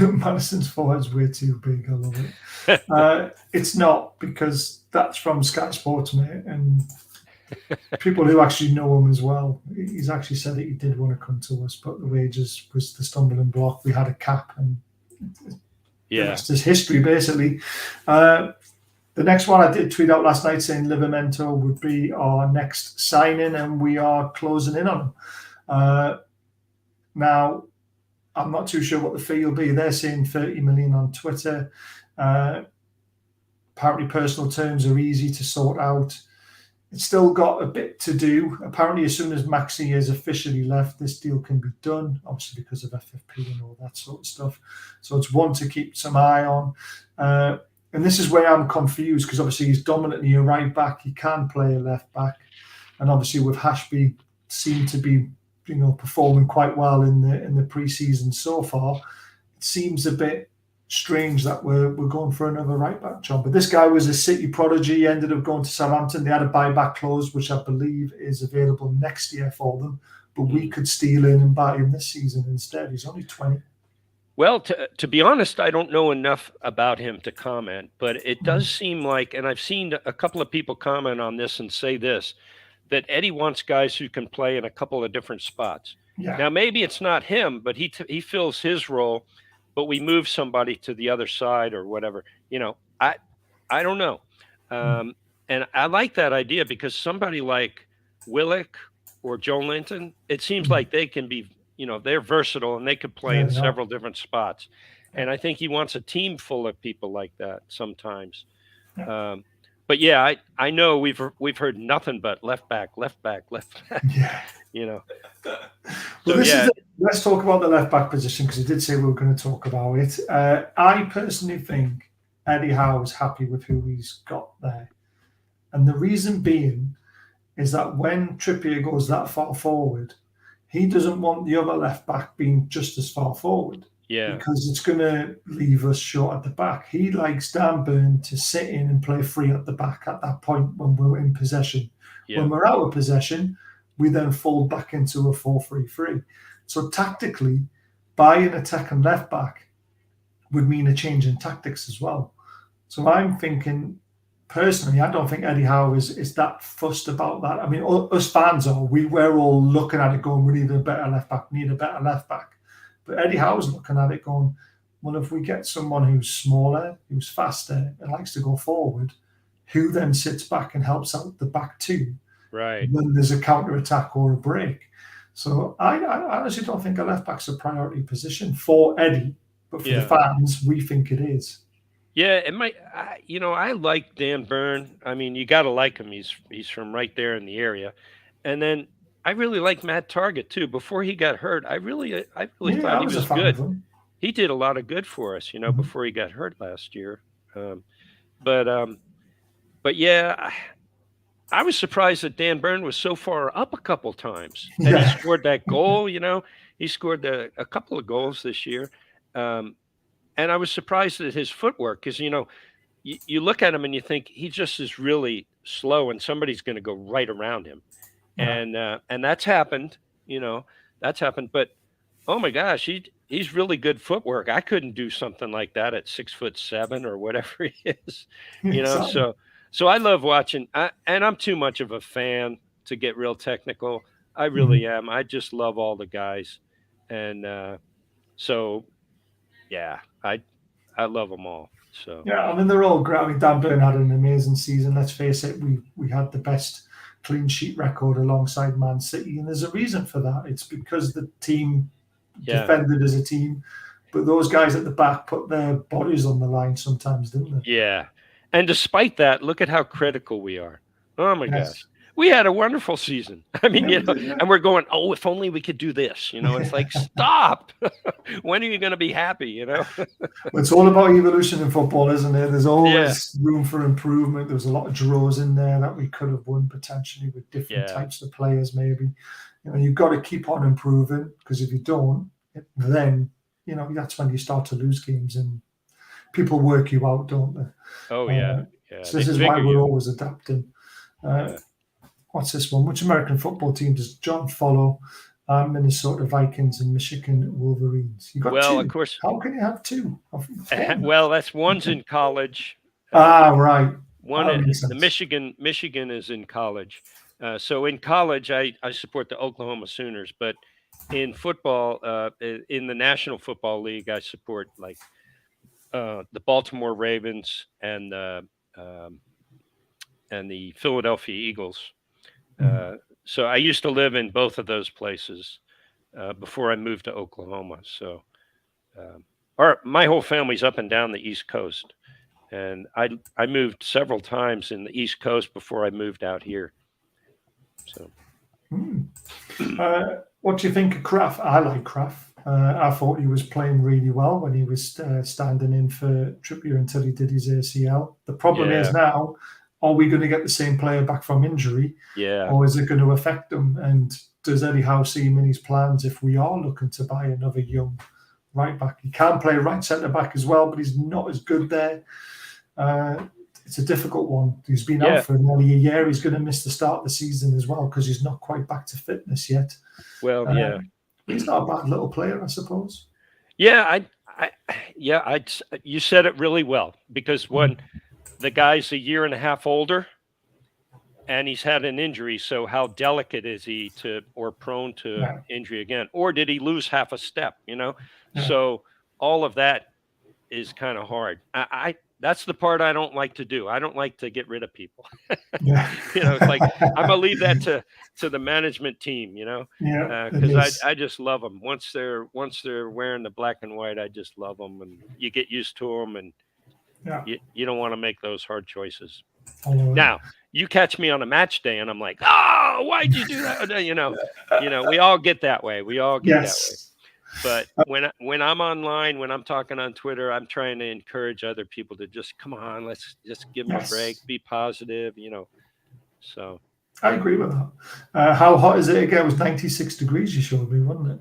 Madison's forehead's way too big. I love it. It's not, because that's from Sky Sports, mate, and people who actually know him as well. He's actually said that he did want to come to us, but the wages was the stumbling block. We had a cap, and the rest is history, basically. The next one I did tweet out last night saying Livramento would be our next signing, and we are closing in on him. Now, I'm not too sure what the fee will be. They're saying 30 million on Twitter. Apparently, personal terms are easy to sort out. It's still got a bit to do. Apparently, as soon as Maxi is officially left, this deal can be done, obviously because of FFP and all that sort of stuff. So it's one to keep some eye on. And this is where I'm confused, because obviously he's dominantly a right back. He can play a left back. And obviously with Hashby seemed to be performing quite well in the pre-season so far. It seems a bit strange that we're going for another right back, John. But this guy was a City prodigy. He ended up going to Southampton. They had a buyback clause, which I believe is available next year for them. But we could steal in and buy him this season instead. He's only 20. Well, to be honest, I don't know enough about him to comment, but it does seem like, and I've seen a couple of people comment on this and say this, that Eddie wants guys who can play in a couple of different spots. Yeah. Now, maybe it's not him, but he fills his role, but we move somebody to the other side or whatever. I don't know. And I like that idea, because somebody like Willock or Joe Linton, it seems like they can be, they're versatile and they could play in several different spots. And I think he wants a team full of people like that sometimes. But yeah, I know we've heard nothing but left back. Yeah. Well, so, let's talk about the left back position, because he did say we were going to talk about it. I personally think Eddie Howe is happy with who he's got there. And the reason being is that when Trippier goes that far forward, he doesn't want the other left back being just as far forward. Yeah. Because it's going to leave us short at the back. He likes Dan Burn to sit in and play free at the back at that point when we're in possession. Yeah. When we're out of possession, we then fold back into a 4-3-3. So tactically, buying a second left back would mean a change in tactics as well. So I'm thinking, personally, I don't think Eddie Howe is that fussed about that. I mean, us fans are. We're all looking at it going, we need a better left back. But Eddie Howe's looking at it going, well, if we get someone who's smaller, who's faster, and likes to go forward, who then sits back and helps out the back two, right, when there's a counter-attack or a break. So I honestly don't think a left-back's a priority position for Eddie, but for the fans, we think it is. Yeah, it might. I like Dan Burn. I mean, you got to like him. He's from right there in the area. And then I really like Matt Target too. Before he got hurt, I really thought he was good. He did a lot of good for us, before he got hurt last year. But yeah, I was surprised that Dan Burn was so far up a couple times, and he scored that goal. He scored a couple of goals this year, and I was surprised at his footwork, because you look at him and you think he just is really slow, and somebody's going to go right around him. And that's happened, but oh my gosh, he's really good footwork. I couldn't do something like that at 6'7" or whatever he is, so I love watching, and I'm too much of a fan to get real technical. I really am. I just love all the guys. And so, yeah, I love them all. So yeah, I mean, they're all great. I mean, Dan Burn had an amazing season. Let's face it, we had the best clean sheet record alongside Man City, and there's a reason for that. It's because the team defended as a team, but those guys at the back put their bodies on the line sometimes, didn't they? Yeah, and despite that, look at how critical we are. Oh my gosh, we had a wonderful season. I mean, and we're going, oh, if only we could do this. It's like, stop. When are you going to be happy? It's all about evolution in football, isn't it? There's always room for improvement. There was a lot of draws in there that we could have won potentially with different types of players. Maybe, you've got to keep on improving, because if you don't, then that's when you start to lose games and people work you out, don't they? Oh yeah, So this is why we're always adapting. Yeah. What's this one? Which American football team does John follow? Minnesota Vikings and Michigan Wolverines. You got Well, two. of course. How can you have two? Well, that's one's in college. Right. One is the Michigan is in college. So in college, I support the Oklahoma Sooners, but in football, in the National Football League, I support like the Baltimore Ravens and the Philadelphia Eagles. So I used to live in both of those places before I moved to Oklahoma. So my whole family's up and down the East Coast, and I moved several times in the East Coast before I moved out here. So, what do you think of Kraft? I like Kraft. I thought he was playing really well when he was standing in for Trippier until he did his ACL. The problem is now, are we going to get the same player back from injury? Yeah. Or is it going to affect him? And does Eddie Howe see him in his plans if we are looking to buy another young right back? He can play right centre back as well, but he's not as good there. It's a difficult one. He's been out for nearly a year. He's going to miss the start of the season as well because he's not quite back to fitness yet. Well, he's not a bad little player, I suppose. Yeah, you said it really well, because when the guy's a year and a half older and he's had an injury, so how delicate is he or prone to injury again? Or did he lose half a step, So all of that is kind of hard. That's the part I don't like to do. I don't like to get rid of people. It's like I'm gonna leave that to the management team, because I just love them. Once they're wearing the black and white, I just love them, and you get used to them, and you don't want to make those hard choices. Now you catch me on a match day, and I'm like, oh, why'd you do that? We all get that way. We all get that way. But when I'm online, when I'm talking on Twitter, I'm trying to encourage other people to just come on, let's just give them a break, be positive, So I agree with that. How hot is it again? It was 96 degrees. You showed me, wasn't it?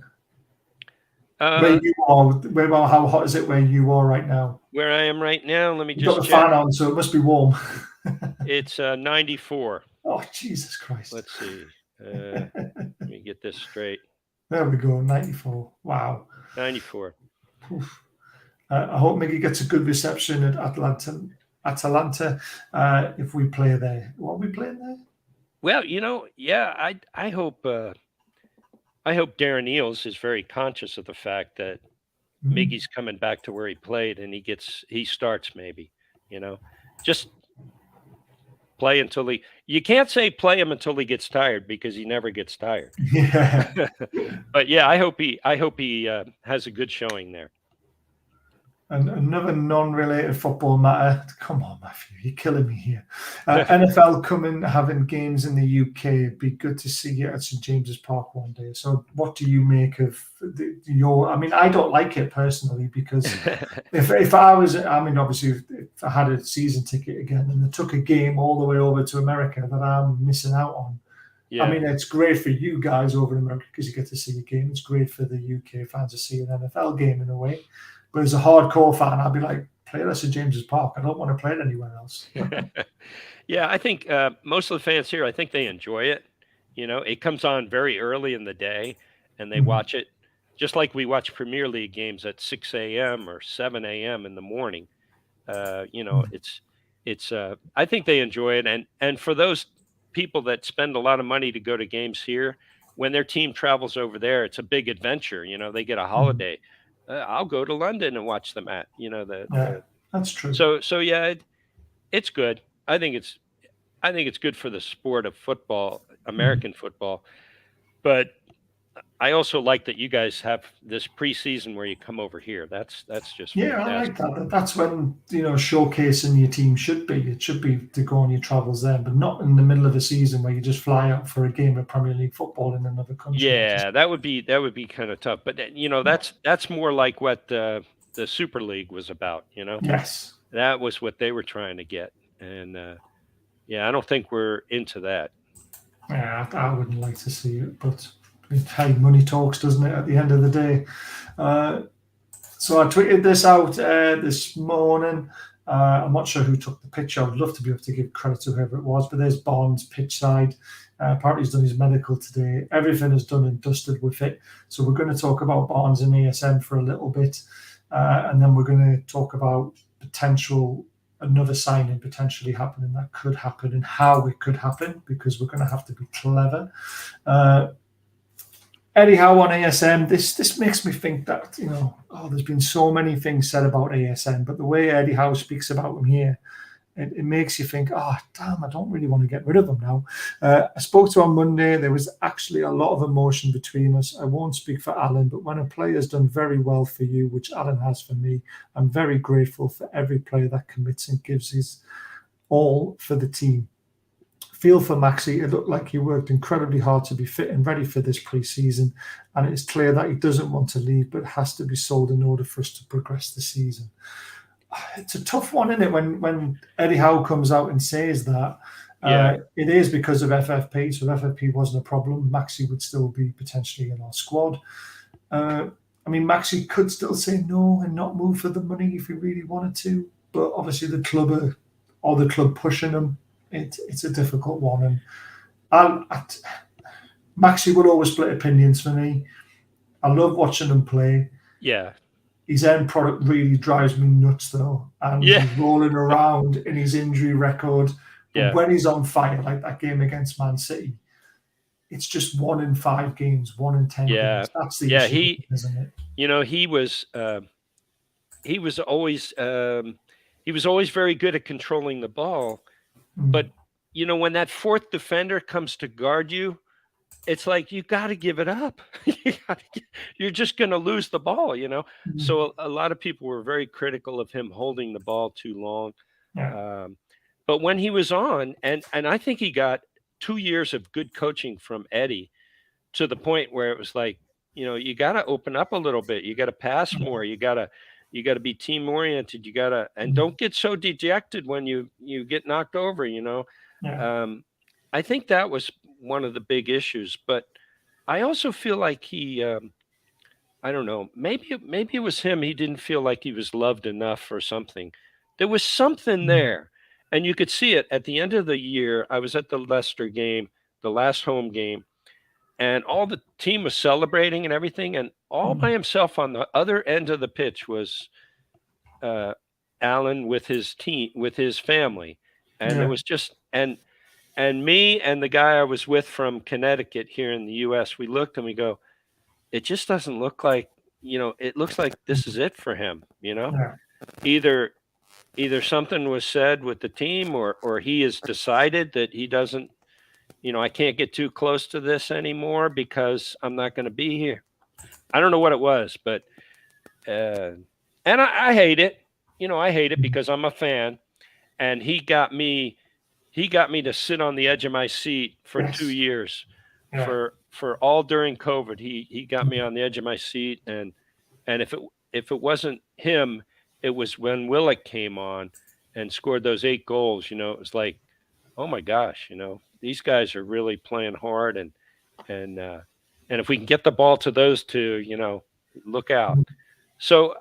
Where you are, how hot is it where you are right now? Where I am right now, let me You've just got the check. fan on, so it must be warm. It's 94. Oh, Jesus Christ! Let's see. Let me get this straight. There we go, 94. Wow. 94. I hope Miggy gets a good reception at Atalanta if we play there. What are we playing there? Well, I hope Darren Eales is very conscious of the fact that Miggy's coming back to where he played, and he starts maybe, just play until you can't say play him until he gets tired, because he never gets tired. Yeah. But yeah, I hope he has a good showing there. And another non-related football matter. Come on, Matthew, you're killing me here. NFL coming, having games in the UK. It'd be good to see you at St James's Park one day. So what do you make of I mean, I don't like it personally, because if I was, obviously if I had a season ticket again and they took a game all the way over to America that I'm missing out on. Yeah. I mean, it's great for you guys over in America because you get to see a game. It's great for the UK fans to see an NFL game in a way. But as a hardcore fan, I'd be like, play it at St James's Park. I don't want to play it anywhere else. Yeah, I think most of the fans here, I think they enjoy it. It comes on very early in the day, and they watch it just like we watch Premier League games at 6 a.m. or 7 a.m. in the morning. It's I think they enjoy it. And for those people that spend a lot of money to go to games here, when their team travels over there, it's a big adventure. They get a holiday. I'll go to London and watch the match. That's true. So yeah, it's good. I think it's good for the sport of football, American football. But I also like that you guys have this preseason where you come over here. That's just fantastic. I like that. That's when showcasing your team should be. It should be to go on your travels there, but not in the middle of a season where you just fly out for a game of Premier League football in another country. Yeah, that would be kind of tough. But that's more like what the Super League was about. Yes, that was what they were trying to get, and I don't think we're into that. Yeah, I wouldn't like to see it, but hey, money talks, doesn't it? At the end of the day. So I tweeted this out this morning. I'm not sure who took the picture. I would love to be able to give credit to whoever it was, but there's Barnes pitch side. Apparently he's done his medical today. Everything is done and dusted with it. So we're going to talk about Barnes and ASM for a little bit. And then we're going to talk about another signing potentially happening that could happen and how it could happen, because we're going to have to be clever. Eddie Howe on ASM, this makes me think that, there's been so many things said about ASM, but the way Eddie Howe speaks about him here, it makes you think, damn, I don't really want to get rid of him now. I spoke to him on Monday. There was actually a lot of emotion between us. I won't speak for Alan, but when a player's done very well for you, which Alan has for me, I'm very grateful for every player that commits and gives his all for the team. Feel for Maxi. It looked like he worked incredibly hard to be fit and ready for this pre-season, and it's clear that he doesn't want to leave, but has to be sold in order for us to progress the season. It's a tough one, isn't it, when Eddie Howe comes out and says that. It is because of FFP, so if FFP wasn't a problem, Maxi would still be potentially in our squad. Maxi could still say no and not move for the money if he really wanted to, but obviously the club pushing him, it's a difficult one. And Maxi will always split opinions for me. I love watching him play. Yeah. His end product really drives me nuts, though. And he's rolling around in his injury record. But when he's on fire, like that game against Man City, it's just 1 in 5 games, 1 in 10 games. That's the issue, isn't it? He was always very good at controlling the ball. But, when that fourth defender comes to guard you, it's like, you got to give it up. You're just going to lose the ball, So a lot of people were very critical of him holding the ball too long. But when he was on, and I think he got 2 years of good coaching from Eddie, to the point where it was like, you got to open up a little bit. You got to pass more. You got to be team oriented. And don't get so dejected when you get knocked over, I think that was one of the big issues, but I also feel like he, I don't know, maybe it was him. He didn't feel like he was loved enough or something. There was something there, and you could see it at the end of the year. I was at the Leicester game, the last home game, and all the team was celebrating and everything, and all by himself on the other end of the pitch was Alan with his team, with his family, and it was just and me and the guy I was with from Connecticut here in the U.S., we looked and we go, it just doesn't look like, it looks like this is it for him, Either something was said with the team or he has decided that he doesn't, I can't get too close to this anymore because I'm not going to be here. I don't know what it was, but and I hate it. I hate it because I'm a fan, and he got me to sit on the edge of my seat for 2 years, for all during COVID. He got me on the edge of my seat, and if it wasn't him, it was when Willock came on and scored those 8 goals. It was like, oh my gosh, these guys are really playing hard, and if we can get the ball to those two, look out. So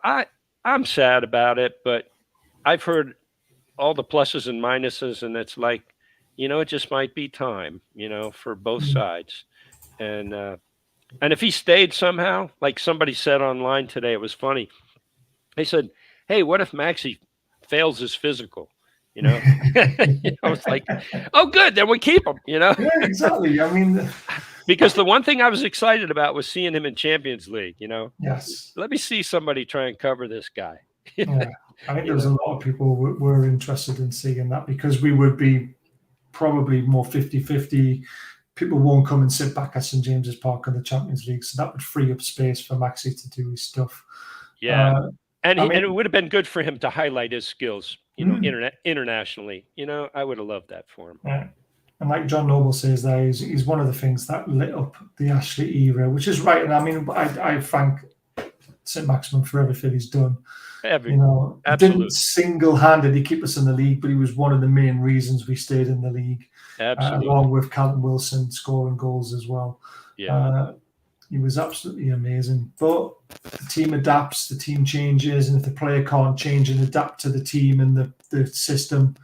I'm sad about it, but I've heard all the pluses and minuses, and it's like, it just might be time, for both sides. And if he stayed somehow, like somebody said online today, it was funny. They said, hey, what if Maxi fails his physical? I was like, oh, good, then we keep him, Yeah, exactly. because the one thing I was excited about was seeing him in Champions League, Yes. Let me see somebody try and cover this guy. I think there's a lot of people were interested in seeing that, because we would be probably more 50-50. People won't come and sit back at St James's Park in the Champions League, so that would free up space for Maxi to do his stuff. Yeah, and it would have been good for him to highlight his skills, internationally. I would have loved that for him. Yeah. And like John Noble says there, he's one of the things that lit up the Ashley era, which is right. And I thank St Maximin for everything he's done. He didn't single-handedly keep us in the league, but he was one of the main reasons we stayed in the league. Absolutely. Along with Callum Wilson scoring goals as well. Yeah. He was absolutely amazing. But the team adapts, the team changes, and if the player can't change and adapt to the team and the system,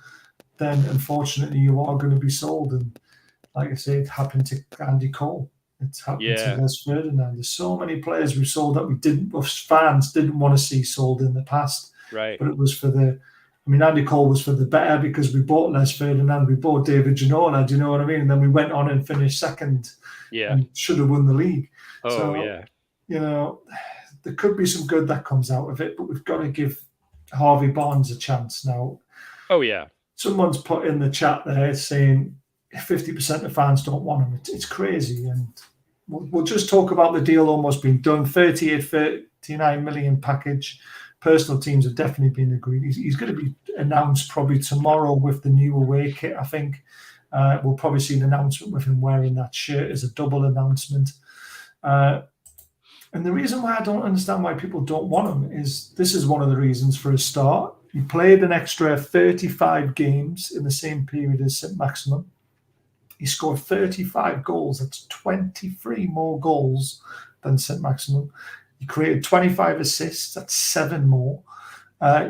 then unfortunately you are going to be sold. And like I say, it happened to Andy Cole. It's happened to Yeah. Les Ferdinand. There's so many players we sold that us fans didn't want to see sold in the past. Right. But it was for the, I mean, Andy Cole was for the better because we bought Les Ferdinand, we bought David Ginola, do you know what I mean? And then we went on and finished second and should have won the league. Oh, so, yeah. You know, there could be some good that comes out of it, but we've got to give Harvey Barnes a chance now. Oh, yeah. Someone's put in the chat there saying 50% of fans don't want him. It's crazy. And we'll just talk about the deal almost being done. 38, 39 million package. Personal teams have definitely been agreed. He's going to be announced probably tomorrow with the new away kit, I think. We'll probably see an announcement with him wearing that shirt as a double announcement. And the reason why I don't understand why people don't want him is this is one of the reasons for a start. He played an extra 35 games in the same period as St. Maximum. He scored 35 goals. That's 23 more goals than St. Maximum. He created 25 assists. That's 7 more.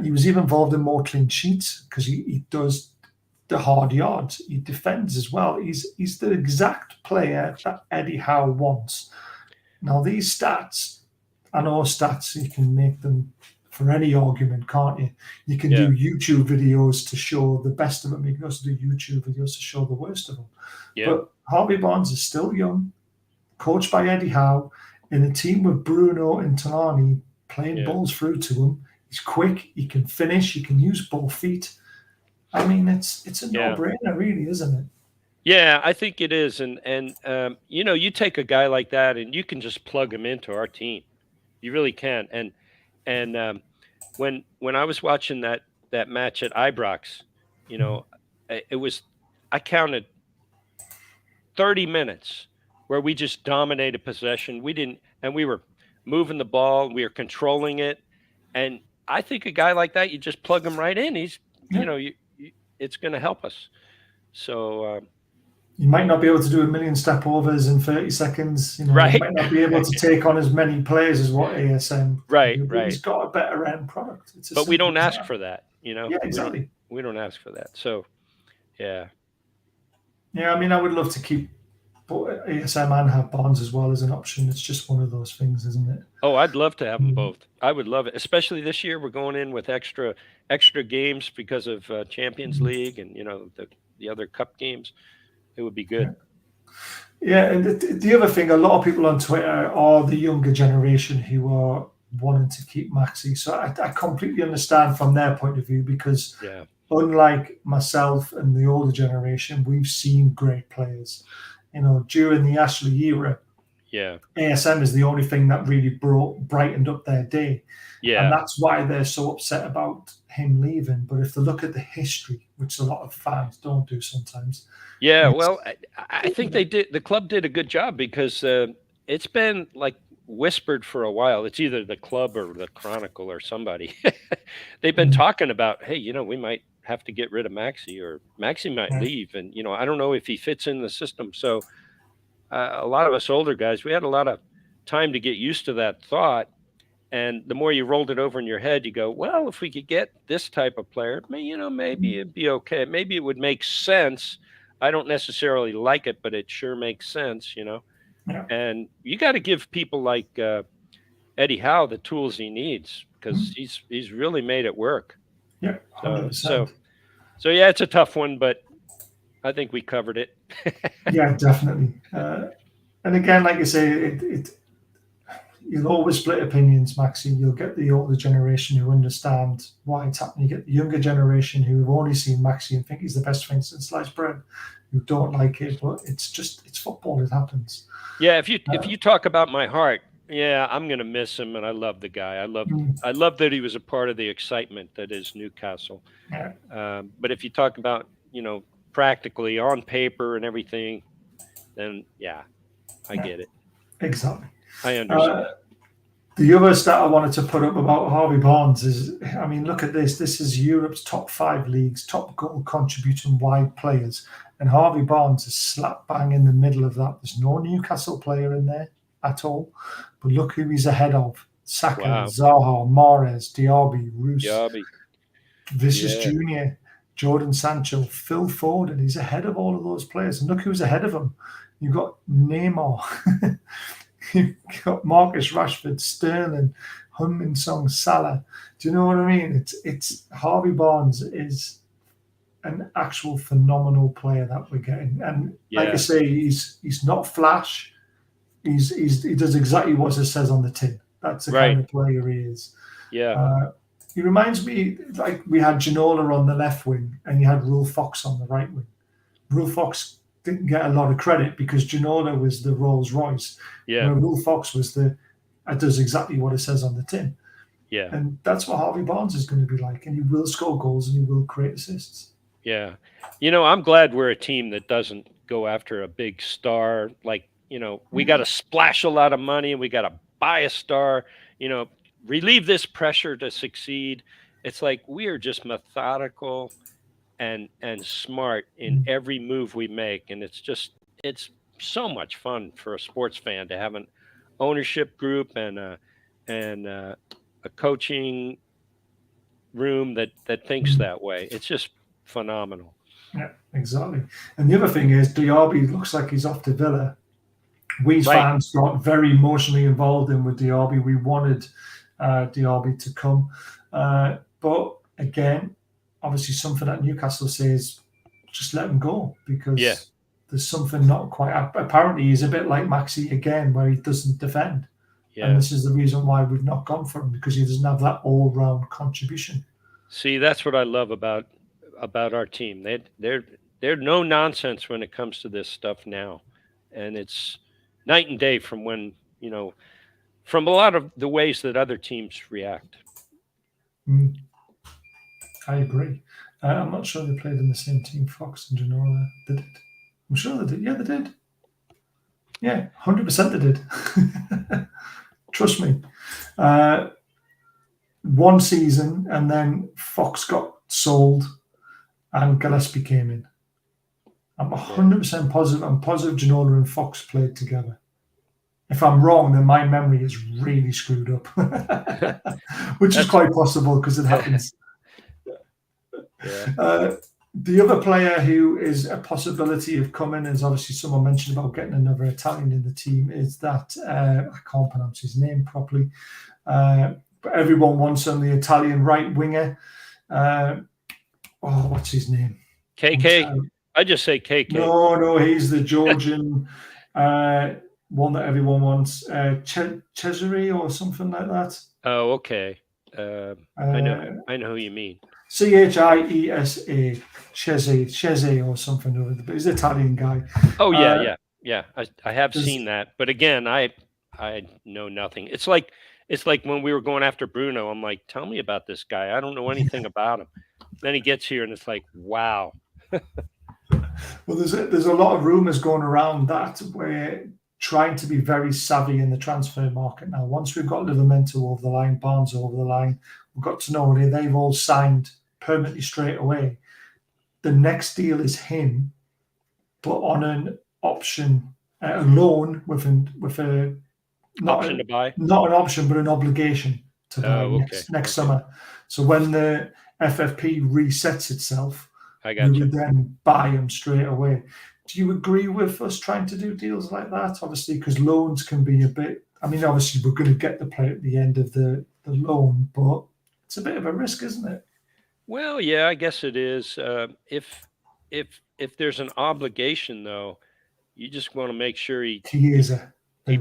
He was even involved in more clean sheets because he does the hard yards. He defends as well. He's the exact player that Eddie Howe wants. Now, these stats, I know stats, you can make them for any argument, can't you? You can do YouTube videos to show the best of them. You can also do YouTube videos to show the worst of them. Yeah. But Harvey Barnes is still young, coached by Eddie Howe, in a team with Bruno and Tonali playing balls through to him. He's quick, he can finish, he can use both feet. I mean, it's a no-brainer, really, isn't it? Yeah, I think it is. And you know, you take a guy like that and you can just plug him into our team. You really can. And when I was watching that match at Ibrox, you know, I counted 30 minutes where we just dominated possession. We were moving the ball, we were controlling it. And I think a guy like that, you just plug him right in. He's, you know, it's going to help us. So, you might not be able to do a million step overs in 30 seconds. You know, right. You might not be able to take on as many players as what ASM right, do, right. He's got a better end product. But we don't ask for that, you know. Yeah, exactly. We don't ask for that. So, yeah. Yeah, I mean, I would love to keep ASM and have Barnes as well as an option. It's just one of those things, isn't it? Oh, I'd love to have them both. I would love it, especially this year. We're going in with extra games because of Champions League and, you know, the other cup games. It would be good. Yeah, and the other thing, a lot of people on Twitter are the younger generation who are wanting to keep Maxi. So I completely understand from their point of view because unlike myself and the older generation, we've seen great players. You know, during the Ashley era, ASM is the only thing that really brightened up their day. Yeah. And that's why they're so upset about him leaving. But if they look at the history, which a lot of fans don't do sometimes. Yeah, well, I think the club did a good job because it's been like whispered for a while. It's either the club or the Chronicle or somebody. They've been talking about, hey, you know, we might have to get rid of Maxi or Maxi might leave. And, you know, I don't know if he fits in the system. So a lot of us older guys, we had a lot of time to get used to that thought. And the more you rolled it over in your head, you go, well, if we could get this type of player, you know, maybe it'd be okay. Maybe it would make sense. I don't necessarily like it, but it sure makes sense, you know. Yeah. And you got to give people like Eddie Howe the tools he needs because he's really made it work. Yeah, 100%. So yeah, it's a tough one, but I think we covered it. Yeah, definitely. And again, like you say, you'll always split opinions, Maxi. You'll get the older generation who understand why it's happening. You get the younger generation who have only seen Maxi and think he's the best thing since sliced bread, who don't like it. But it's football. It happens. Yeah, if you talk about my heart, yeah, I'm gonna miss him, and I love the guy. I love that he was a part of the excitement that is Newcastle. Yeah. But if you talk about, you know, practically on paper and everything, then I get it. Exactly. I understand. The other stat I wanted to put up about Harvey Barnes is, I mean, look at this. This is Europe's top 5 leagues, top goal contributing wide players. And Harvey Barnes is slap bang in the middle of that. There's no Newcastle player in there. at all. But look who he's ahead of: Saka, Wow. Zaha, Mahrez, Diaby, Roos, Diaby. Vinicius Yeah. Junior, Jordan Sancho, Phil Foden. He's ahead of all of those players. And look who's ahead of him. You've got Neymar. You've got Marcus Rashford, Sterling, Heung-min Son, Salah. Do you know what I mean? It's Harvey Barnes is an actual phenomenal player that we're getting. And like I say, he's not flash. He does exactly what it says on the tin. That's the kind of player he is. Yeah. He reminds me, like we had Ginola on the left wing and you had Rule Fox on the right wing. Rule Fox didn't get a lot of credit because Ginola was the Rolls Royce. Yeah. Where Rule Fox was does exactly what it says on the tin. Yeah. And that's what Harvey Barnes is going to be like. And he will score goals and he will create assists. Yeah. I'm glad we're a team that doesn't go after a big star. Like, we got to splash a lot of money and we got to buy a star, relieve this pressure to succeed. It's like we are just methodical and smart in every move we make. And it's so much fun for a sports fan to have an ownership group and a coaching room that thinks that way. It's just phenomenal. Yeah, exactly. And the other thing is Diaby looks like he's off to Villa. We fans got very emotionally involved with Diaby. We wanted Diaby to come. But again, obviously something that Newcastle says, just let him go because there's something not quite. Apparently he's a bit like Maxi again, where he doesn't defend. Yeah. And this is the reason why we've not gone for him, because he doesn't have that all-round contribution. See, that's what I love about our team. They're no nonsense when it comes to this stuff now. And it's night and day from when, from a lot of the ways that other teams react. I agree. I'm not sure they played in the same team, Fox and Ginola. They did. I'm sure they did. Yeah, they did. Yeah, 100% they did. Trust me. One season, and then Fox got sold and Gillespie came in. I'm 100% positive. I'm positive Ginola and Fox played together. If I'm wrong, then my memory is really screwed up, which is quite possible because it happens. The other player who is a possibility of coming, as obviously someone mentioned about getting another Italian in the team, is that I can't pronounce his name properly, but everyone wants him, the Italian right winger. What's his name? KK. I just say KK. No, he's the Georgian one that everyone wants. Cesare or something like that. Oh, okay. I know who you mean. Chiesa, Chese or something, but he's an Italian guy. Oh yeah. I have seen that, but again, I know nothing. It's like when we were going after Bruno. I'm like, tell me about this guy. I don't know anything about him. Then he gets here, and it's like, wow. Well, there's a lot of rumors going around that we're trying to be very savvy in the transfer market now. Once we've got Livramento over the line, Barnes over the line, we've got Tonali, they've all signed permanently straight away. The next deal is him, but on an option, a loan with a not option to buy, not an option, but an obligation to buy next summer. So when the FFP resets itself, we would then buy him straight away. Do you agree with us trying to do deals like that? Obviously, because loans can be a bit. I mean, obviously, we're going to get the player at the end of the loan, but it's a bit of a risk, isn't it? Well, yeah, I guess it is. If there's an obligation, though, you just want to make sure he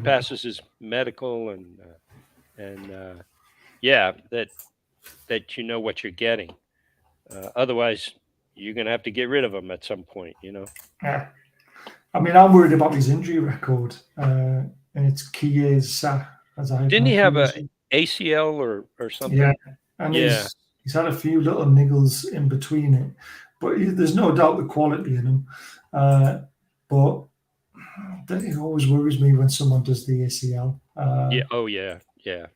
passes his medical and that you know what you're getting. Otherwise, you're going to have to get rid of him at some point, Yeah. I mean, I'm worried about his injury record, and it's Chiesa. Didn't he have a ACL or something? Yeah, and he's had a few little niggles in between it, but there's no doubt the quality in him. But it always worries me when someone does the ACL. Yeah.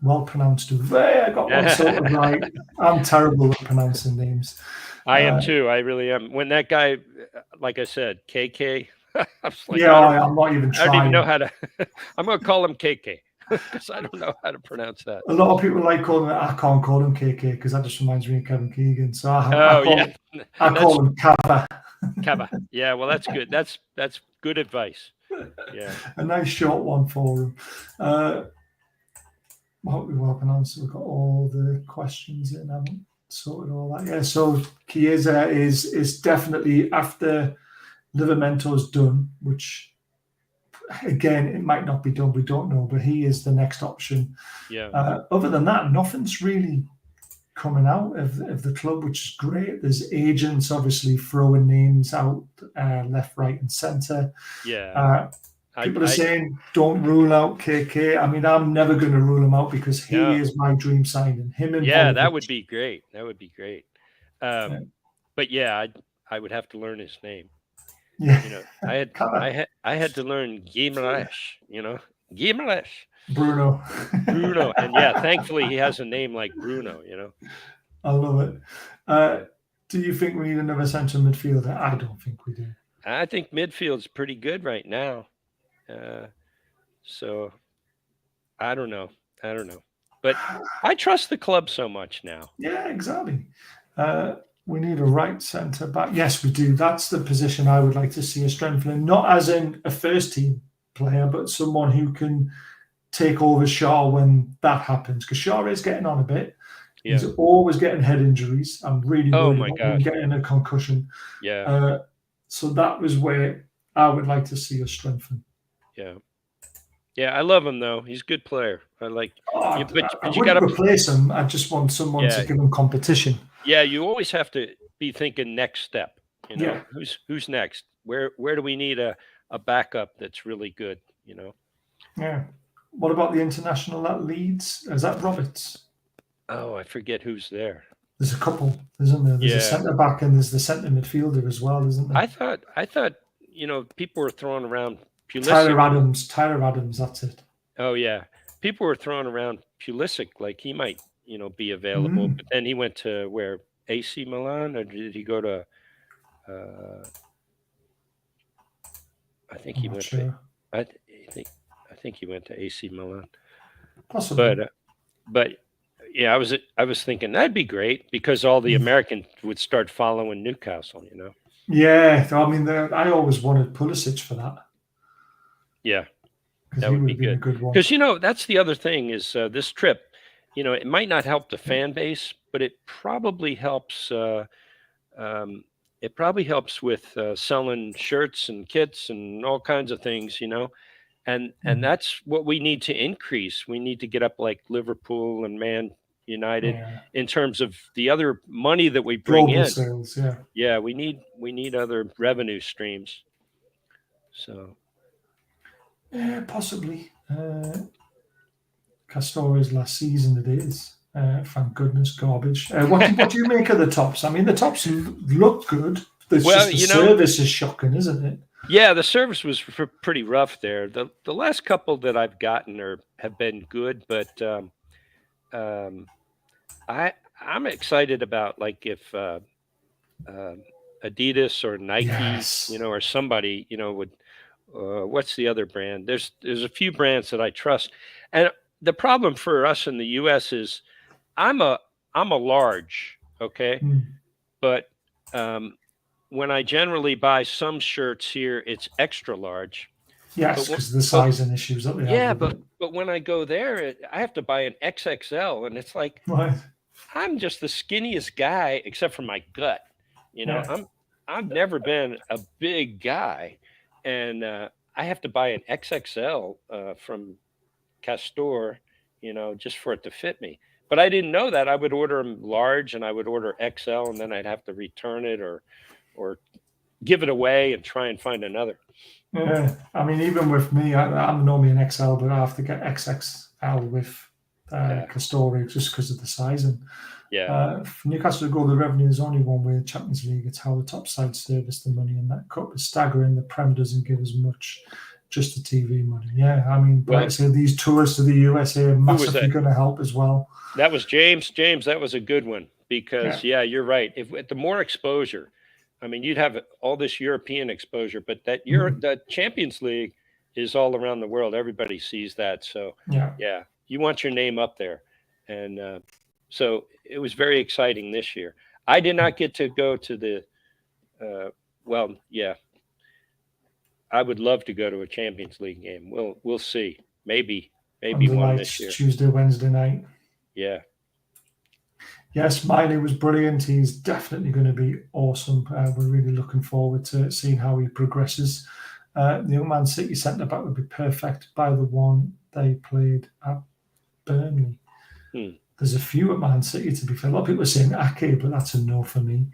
Well pronounced. I got one sort of right. I'm terrible at pronouncing names. I am too. I really am. When that guy, like I said, KK, I was like, Yeah, I I'm not even don't even know trying. how to. I'm going to call him KK because I don't know how to pronounce that. A lot of people like calling it. I can't call him KK because that just reminds me of Kevin Keegan. So Oh yeah, I that's call him Kava. Kaba. Yeah, well, that's good. That's good advice. Yeah. A nice short one for him. What we working on? So we've got all the questions in. I haven't sorted all that. Yeah. So Chiesa is definitely after Livermento's done, which again it might not be done. We don't know, but he is the next option. Yeah. Other than that, nothing's really coming out of the club, which is great. There's agents obviously throwing names out left, right, and centre. Yeah. People are saying don't rule out KK. I mean, I'm never going to rule him out because he No. is my dream signing. Him and Yeah, that Vlahovic. would be great. That would be great. But yeah, I would have to learn his name. Yeah, You know, I had to learn Guimaraes. You know, Guimaraes. Bruno. Bruno, and yeah, thankfully he has a name like Bruno. You know. I love it. Do you think we need another central midfielder? I don't think we do. I think midfield's pretty good right now. So I don't know. But I trust the club so much now. Yeah, exactly. We need a right centre back. Yes, we do. That's the position I would like to see a strengthening, not as in a first team player, but someone who can take over Shaw when that happens. Because Shaw is getting on a bit. Yeah. He's always getting head injuries. I'm really worried my about him gosh. getting a concussion. Yeah. So that was where I would like to see us strengthen. Yeah. Yeah, I love him though. He's a good player. I like. I But you wouldn't got to replace him. I just want someone to give him competition. Yeah, you always have to be thinking next step. You know, Yeah. who's next? Where do we need a backup that's really good? You know. Yeah. What about the international at Leeds? Is that Roberts? Oh, I forget who's there. There's a couple, isn't there? There's a centre back and there's the centre midfielder as well, isn't there? I thought people were throwing around Pulisic. Tyler Adams, that's it. Oh yeah, people were throwing around Pulisic like he might be available, but then he went to where, AC Milan, or did he go to? I think he went to. I think he went to AC Milan. Possibly. But yeah, I was thinking that'd be great because all the Americans would start following Newcastle. You know. Yeah, I mean, I always wanted Pulisic for that. Yeah, that would be good. Because that's the other thing is this trip. It might not help the fan base, but it probably helps. It probably helps with selling shirts and kits and all kinds of things. And that's what we need to increase. We need to get up like Liverpool and Man United in terms of the other money that we bring Global in. Sales, yeah, we need other revenue streams. So, yeah, possibly. Castori's last season it is. Thank goodness, garbage. What do you make of the tops? I mean, the tops look good. The service is shocking, isn't it? Yeah, the service was pretty rough there. The last couple that I've gotten have been good, but I'm excited about like if Adidas or Nike, or somebody, would. What's the other brand? There's a few brands that I trust, and the problem for us in the U.S. is I'm a large, okay, but when I generally buy some shirts here, it's extra large. Yes, because the sizing issues that they have. Yeah, but when I go there, I have to buy an XXL, and it's like I'm just the skinniest guy except for my gut. I've never been a big guy, and I have to buy an XXL from Castor, just for it to fit me. But I didn't know that. I would order them large, and I would order XL, and then I'd have to return it or give it away and try and find another. Yeah, I mean, even with me, I'm normally an XL, but I have to get XXL with Castori just because of the sizing. Yeah. For Newcastle to go, the revenue is only one way. Champions League, it's how the top side service the money, and that cup is staggering. The Prem doesn't give as much, just the TV money. Yeah, I mean, but like I say, these tours to the USA are massively going to help as well. That was James. James, that was a good one because, yeah you're right. If the more exposure, I mean, you'd have all this European exposure, but that the Champions League is all around the world. Everybody sees that. So yeah, you want your name up there. And so it was very exciting this year. I did not get to go to the well, yeah. I would love to go to a Champions League game. We'll see. Maybe one this year. Tuesday, Wednesday night. Yeah. Yes, Miley was brilliant. He's definitely going to be awesome. We're really looking forward to seeing how he progresses. The young Man City centre back would be perfect by the one they played at Burnley. There's a few at Man City, to be fair. A lot of people are saying Ake, but that's a no for me.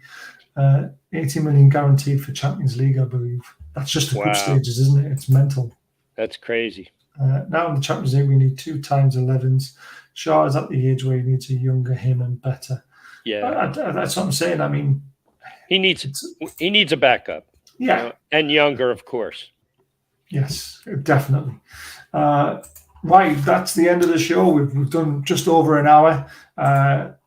80 million guaranteed for Champions League, I believe. That's just the group stages, isn't it? It's mental. That's crazy. Now in the Champions League, we need 2 times 11s. Shaw is at the age where he needs a younger him and better. Yeah, that's what I'm saying. I mean, he needs a backup. Yeah, you know, and younger, of course. Yes, definitely. Right, that's the end of the show. We've done just over an hour.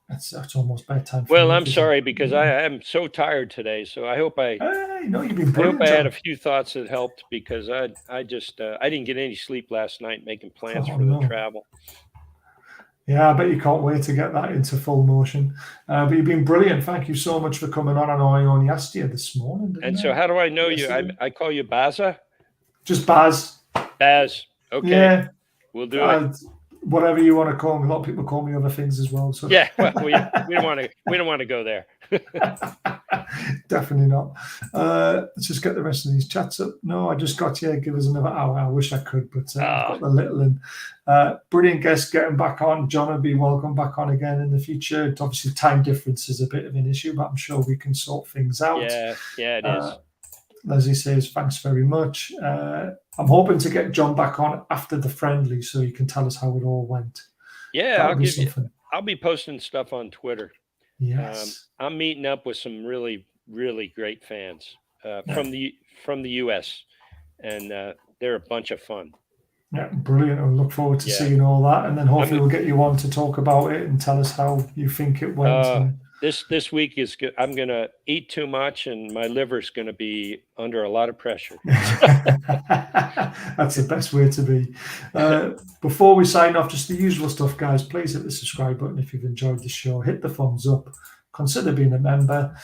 It's almost bedtime. Well, I'm sorry because I am so tired today. So I hope you've been brilliant. I hope I had a few thoughts that helped because I didn't get any sleep last night making plans for the travel. Yeah, I bet you can't wait to get that into full motion. But you've been brilliant. Thank you so much for coming on. I know I only asked you this morning. And so how do I know you? I call you Baza? Just Baz. Baz. Okay. Yeah. We'll do it. Whatever you want to call me. A lot of people call me other things as well. So yeah, well, we don't want to go there. Definitely not. Let's just get the rest of these chats up. No, I just got you. Give us another hour. I wish I could, but I've got the little in. Brilliant guest getting back on. John will be welcome back on again in the future. Obviously, time difference is a bit of an issue, but I'm sure we can sort things out. Yeah, it is. Leslie says, thanks very much. I'm hoping to get John back on after the friendly so he can tell us how it all went. Yeah, I'll be posting stuff on Twitter. Yes. I'm meeting up with some really, really great fans from the US, and they're a bunch of fun. Yeah, brilliant. I look forward to seeing all that, and then hopefully we'll get you on to talk about it and tell us how you think it went. This week is good. I'm going to eat too much, and my liver's going to be under a lot of pressure. That's the best way to be. Before we sign off, just the usual stuff, guys. Please hit the subscribe button if you've enjoyed the show. Hit the thumbs up. Consider being a member.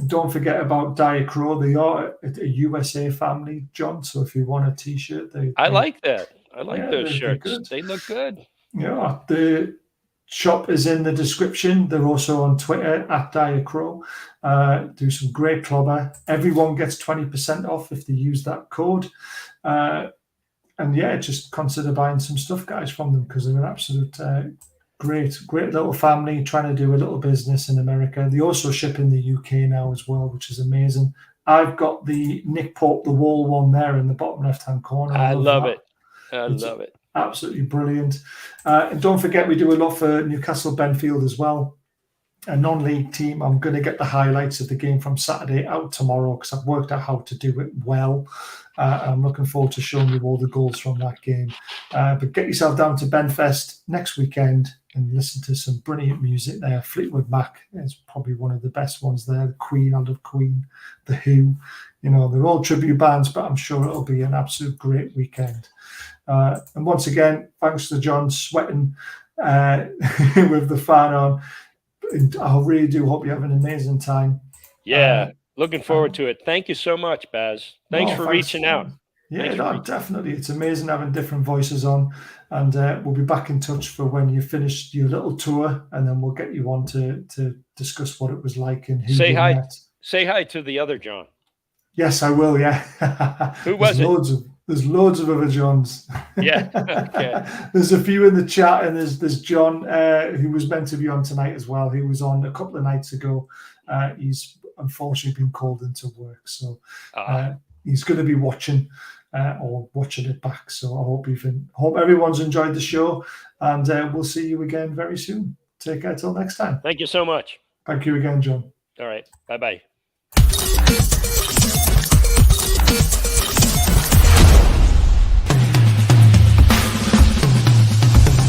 Don't forget about Diacro. They are a USA family, John. So if you want a T-shirt, I like that. I like those shirts. They look good. Yeah, the shop is in the description. They're also on Twitter at Diacro. Do some great clobber. Everyone gets 20% off if they use that code. And yeah, just consider buying some stuff, guys, from them because they're an absolute great little family trying to do a little business in America. They also ship in the UK now as well, which is amazing. I've got the Nick Pope the Wall one there in the bottom left-hand corner. I love it. I love it. Absolutely brilliant. And don't forget, we do a lot for Newcastle Benfield as well. A non-league team. I'm going to get the highlights of the game from Saturday out tomorrow because I've worked out how to do it well. I'm looking forward to showing you all the goals from that game. But get yourself down to Benfest next weekend and listen to some brilliant music there. Fleetwood Mac is probably one of the best ones there. The Queen, I love Queen. The Who. You know, they're all tribute bands, but I'm sure it'll be an absolute great weekend. And once again, thanks to John sweating with the fan on. I really do hope you have an amazing time. Yeah, looking forward to it. Thank you so much, Baz. Thanks for reaching out. Yeah, definitely. It's amazing having different voices on. And we'll be back in touch for when you finished your little tour, and then we'll get you on to discuss what it was like and who you met. Say hi to the other John. Yes, I will, yeah. Who was it? There's loads of other Johns. Yeah. Okay. There's a few in the chat, and there's John who was meant to be on tonight as well. He was on a couple of nights ago. He's unfortunately been called into work, so he's going to be watching or watching it back. So I hope everyone's enjoyed the show, and we'll see you again very soon. Take care till next time. Thank you so much. Thank you again, John. All right. Bye-bye.